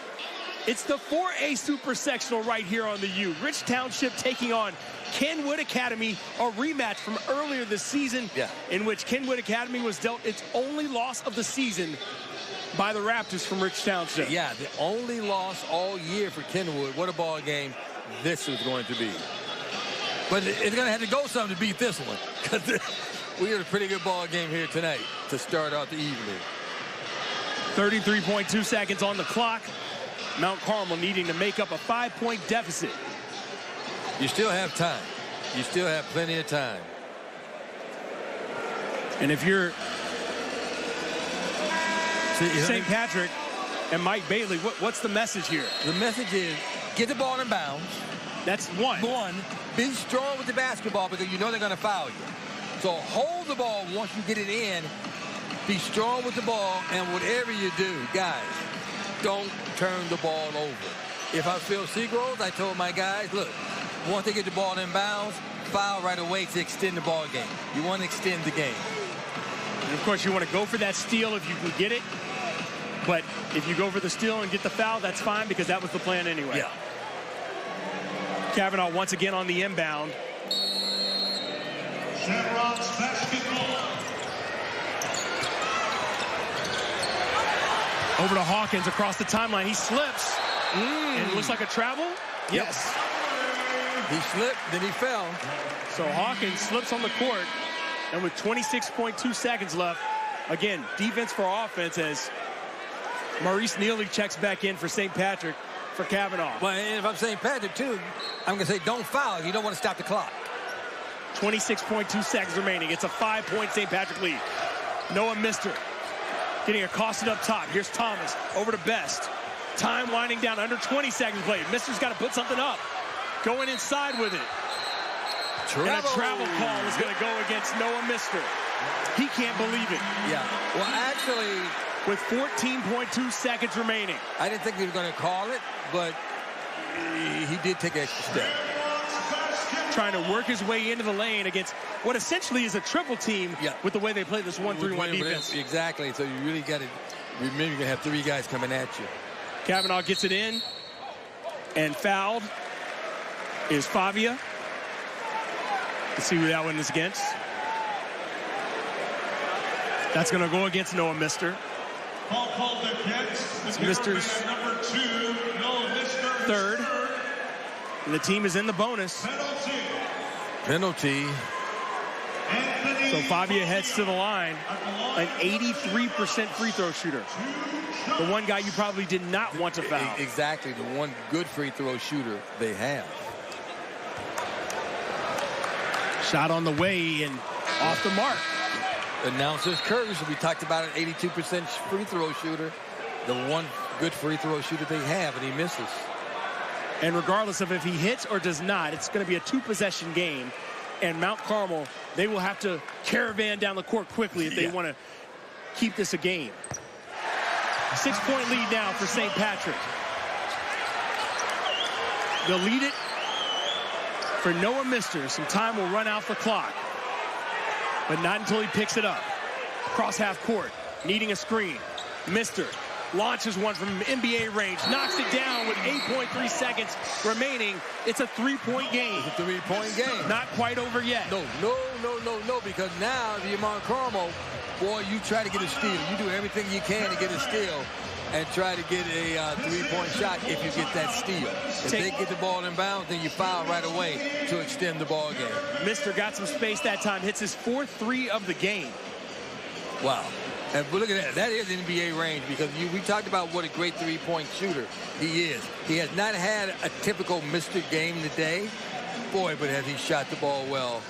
[SPEAKER 1] It's the 4A Super Sectional right here on the U. Rich Township taking on Kenwood Academy, a rematch from earlier this season in which Kenwood Academy was dealt its only loss of the season by the Raptors from Rich Township.
[SPEAKER 13] Yeah, the only loss all year for Kenwood. What a ball game this is going to be. But it's going to have to go something to beat this one because we had a pretty good ball game here tonight to start out the evening.
[SPEAKER 1] 33.2 seconds on the clock. Mount Carmel needing to make up a 5-point deficit.
[SPEAKER 13] You still have time. You still have plenty of time.
[SPEAKER 1] And if you're St. Patrick and Mike Bailey, what's the message here?
[SPEAKER 13] The message is get the ball in bounds.
[SPEAKER 1] That's one.
[SPEAKER 13] Be strong with the basketball because you know they're going to foul you. So hold the ball once you get it in. Be strong with the ball, and whatever you do, guys, don't turn the ball over. If I feel Seagroves, I told my guys, look, once they get the ball in bounds, foul right away to extend the ball game. You want to extend the game.
[SPEAKER 1] And of course, you want to go for that steal if you can get it. But if you go for the steal and get the foul, that's fine because that was the plan anyway.
[SPEAKER 13] Yeah.
[SPEAKER 1] Kavanaugh once again on the inbound.
[SPEAKER 11] Shamrocks basketball.
[SPEAKER 1] Over to Hawkins across the timeline. He slips. And it looks like a travel. Yes.
[SPEAKER 13] He slipped, then he fell.
[SPEAKER 1] So Hawkins slips on the court. And with 26.2 seconds left, again, defense for offense as Maurice Neely checks back in for St. Patrick for Kavanaugh.
[SPEAKER 13] Well, and if I'm St. Patrick, too, I'm going to say don't foul. You don't want to stop the clock.
[SPEAKER 1] 26.2 seconds remaining. It's a 5-point St. Patrick lead. Noah Mister getting accosted up top. Here's Thomas over to Best. Time winding down, under 20 seconds played. Mister's got to put something up. Going inside with it. And a travel call is going to go against Noah Mister. He can't believe it.
[SPEAKER 13] Yeah. Well, actually,
[SPEAKER 1] with 14.2 seconds remaining.
[SPEAKER 13] I didn't think he was going to call it, but he did take an extra step.
[SPEAKER 1] Trying to work his way into the lane against what essentially is a triple team with the way they play this 1-3-1 defense.
[SPEAKER 13] Exactly. So you really got to remember you're going to have three guys coming at you.
[SPEAKER 1] Kavanaugh gets it in, and fouled is Favia. Let's see who that one is against. That's going to go against Noah Mister. It's Mister's third. And the team is in the bonus.
[SPEAKER 13] Penalty.
[SPEAKER 1] So Favia heads to the line. An 83% free throw shooter. The one guy you probably did not want to foul.
[SPEAKER 13] Exactly. The one good free throw shooter they have.
[SPEAKER 1] Shot on the way and off the mark.
[SPEAKER 13] Announcer's curse. We talked about an 82% free throw shooter. The one good free throw shooter they have, and he misses.
[SPEAKER 1] And regardless of if he hits or does not, it's going to be a two-possession game. And Mount Carmel, they will have to caravan down the court quickly if they want to keep this a game. 6-point lead now for St. Patrick. They'll lead it for Noah Mister. Some time will run out the clock. But not until he picks it up. Cross half court, needing a screen. Mister launches one from NBA range, knocks it down with 8.3 seconds remaining. It's a 3-point game.
[SPEAKER 13] It's a 3-point game.
[SPEAKER 1] Not quite over yet.
[SPEAKER 13] No, because now if you're Mount Carmel, boy, you try to get a steal. You do everything you can to get a steal and try to get a 3-point shot if you get that steal. If they get the ball in bounds, then you foul right away to extend the ball game.
[SPEAKER 1] Mister got some space that time, hits his 4th 3 of the game.
[SPEAKER 13] Wow. And look at that. That is NBA range because we talked about what a great 3-point shooter he is. He has not had a typical Mister game today. Boy, but has he shot the ball well.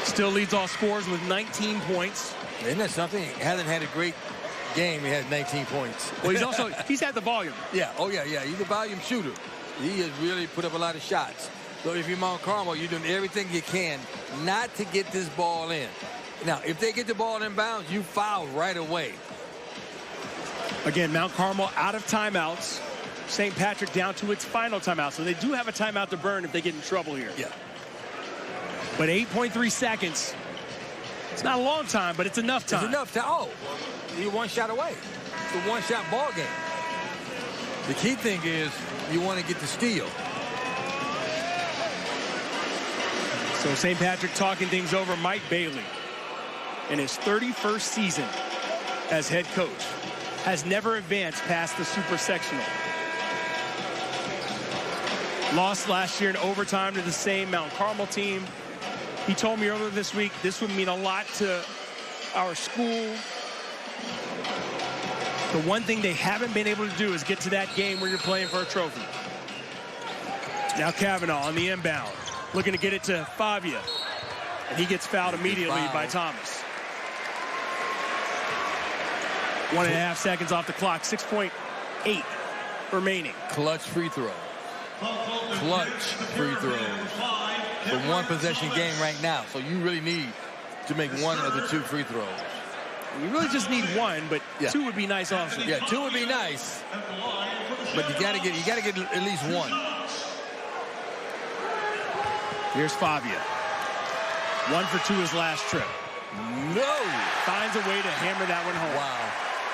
[SPEAKER 1] Still leads all scorers with 19 points.
[SPEAKER 13] Isn't that something? He hasn't had a great game. He has 19 points.
[SPEAKER 1] Well, he's had the volume.
[SPEAKER 13] Yeah. Oh, yeah. He's a volume shooter. He has really put up a lot of shots. So if you're Mount Carmel, you're doing everything you can not to get this ball in. Now, if they get the ball in bounds, you foul right away.
[SPEAKER 1] Again, Mount Carmel out of timeouts. St. Patrick down to its final timeout. So they do have a timeout to burn if they get in trouble here.
[SPEAKER 13] Yeah.
[SPEAKER 1] But 8.3 seconds. It's not a long time, but it's enough time.
[SPEAKER 13] It's enough time. Oh, you're one shot away. It's a one-shot ball game. The key thing is you want to get the steal.
[SPEAKER 1] So St. Patrick talking things over. Mike Bailey, in his 31st season as head coach, has never advanced past the super-sectional. Lost last year in overtime to the same Mount Carmel team. He told me earlier this week this would mean a lot to our school. The one thing they haven't been able to do is get to that game where you're playing for a trophy. Now Kavanaugh on the inbound, looking to get it to Favia. And he gets fouled immediately by Thomas. 1.5 seconds off the clock, 6.8 remaining.
[SPEAKER 13] Clutch free throw. Clutch free throws. The one possession game right now. So you really need to make one of the 2 free throws.
[SPEAKER 1] You really just need one, but 2 would be nice also.
[SPEAKER 13] Yeah, 2 would be nice. But you gotta get at least one.
[SPEAKER 1] Here's Favia. 1 for 2 his last trip.
[SPEAKER 13] No!
[SPEAKER 1] Finds a way to hammer that one home.
[SPEAKER 13] Wow.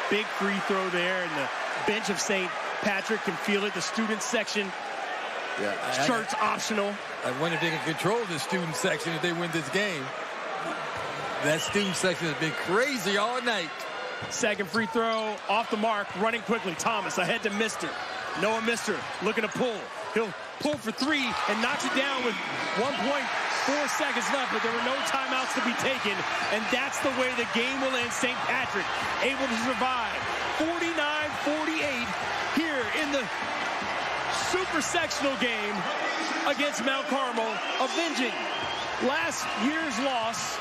[SPEAKER 1] Big free throw there, and the bench of St. Patrick can feel it. The student section.
[SPEAKER 13] Yeah,
[SPEAKER 1] shirts optional.
[SPEAKER 13] I wonder if they can control the student section if they win this game. That student section has been crazy all night.
[SPEAKER 1] Second free throw off the mark, running quickly. Thomas ahead to Mister. Noah Mister looking to pull. He'll pull for 3 and knocks it down with 1.4 seconds left, but there were no timeouts to be taken, and that's the way the game will end. St. Patrick able to survive 49-48 here in the super-sectional game against Mount Carmel, avenging last year's loss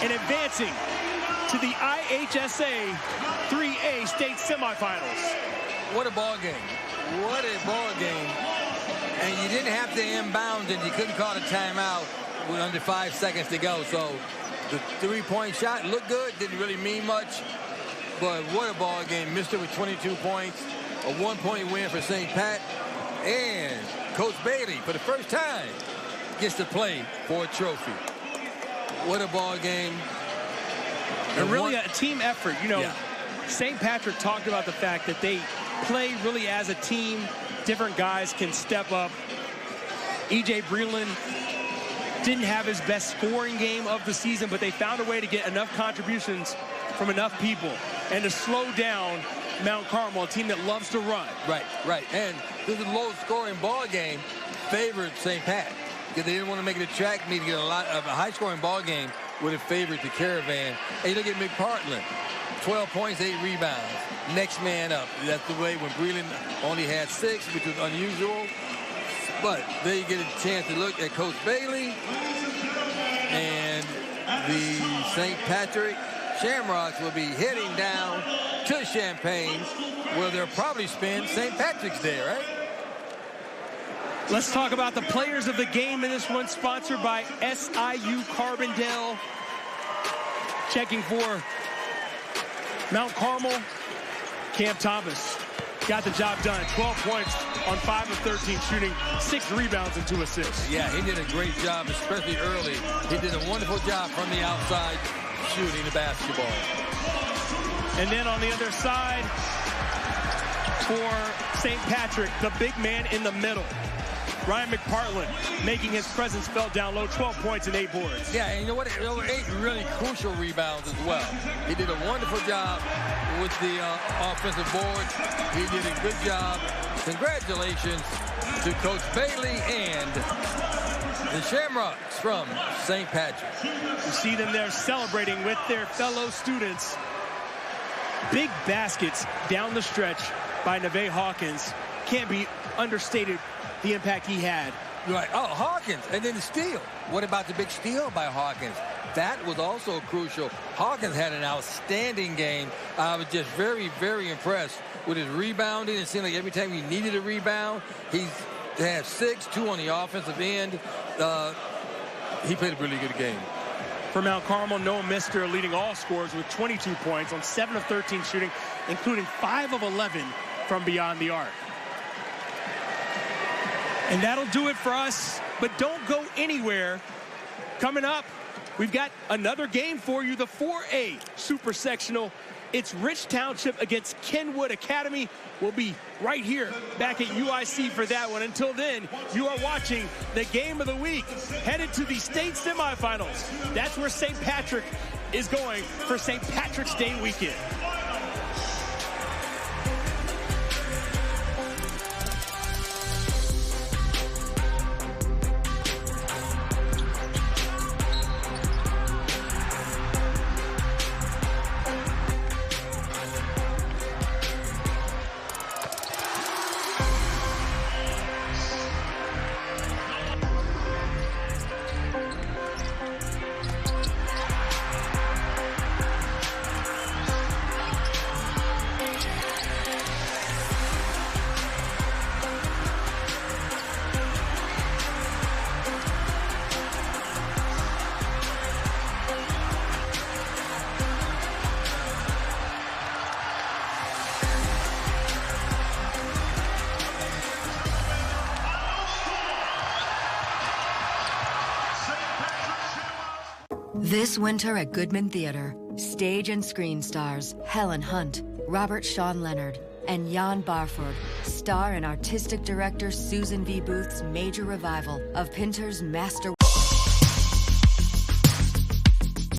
[SPEAKER 1] and advancing to the IHSA 3A state semifinals.
[SPEAKER 13] What a ball game. What a ball game. And you didn't have to inbound, and you couldn't call a timeout with under 5 seconds to go. So the 3-point shot looked good, didn't really mean much. But what a ball game. Mister with 22 points, a 1-point win for St. Pat. And Coach Bailey, for the first time, gets to play for a trophy. What a ball game.
[SPEAKER 1] And really a team effort. You know, St. Patrick talked about the fact that they play really as a team. Different guys can step up. E.J. Breland didn't have his best scoring game of the season, but they found a way to get enough contributions from enough people and to slow down Mount Carmel, a team that loves to run.
[SPEAKER 13] Right, right. And this is a low-scoring ball game favored St. Pat because they didn't want to make it a track meet to get a high-scoring ball game would have favored the Caravan. And you look at McPartland, 12 points, 8 rebounds. Next man up. That's the way when Breland only had 6, which was unusual. But there you get a chance to look at Coach Bailey and the St. Patrick Shamrocks will be heading down to Champaign, where they'll probably spend St. Patrick's Day, right?
[SPEAKER 1] Let's talk about the players of the game in this one, sponsored by SIU Carbondale. Checking for Mount Carmel, Cam Thomas got the job done. 12 points on 5 of 13 shooting, 6 rebounds and 2 assists.
[SPEAKER 13] Yeah, he did a great job, especially early. He did a wonderful job from the outside shooting the basketball.
[SPEAKER 1] And then on the other side for St. Patrick, the big man in the middle, Ryan McPartland, making his presence felt down low, 12 points and 8 boards.
[SPEAKER 13] Yeah, and you know what? 8 really crucial rebounds as well. He did a wonderful job with the offensive boards. He did a good job. Congratulations to Coach Bailey and the Shamrocks from St. Patrick.
[SPEAKER 1] You see them there celebrating with their fellow students. Big baskets down the stretch by Neve Hawkins. Can't be understated the impact he had.
[SPEAKER 13] Right. Oh, Hawkins. And then the steal. What about the big steal by Hawkins? That was also crucial. Hawkins had an outstanding game. I was just very, very impressed with his rebounding. It seemed like every time he needed a rebound, he had 6, 2 on the offensive end. He played a really good game.
[SPEAKER 1] For Mount Carmel, Noah Mister leading all scorers with 22 points on 7 of 13 shooting, including 5 of 11 from beyond the arc. And that'll do it for us, but don't go anywhere. Coming up, we've got another game for you, the 4A Super Sectional. It's Rich Township against Kenwood Academy. We'll be right here back at UIC for that one. Until then, you are watching the game of the week, headed to the state semifinals. That's where St. Patrick is going for St. Patrick's Day weekend.
[SPEAKER 7] This winter at Goodman Theater, stage and screen stars Helen Hunt, Robert Sean Leonard, and Jan Barford star in artistic director Susan V. Booth's major revival of Pinter's master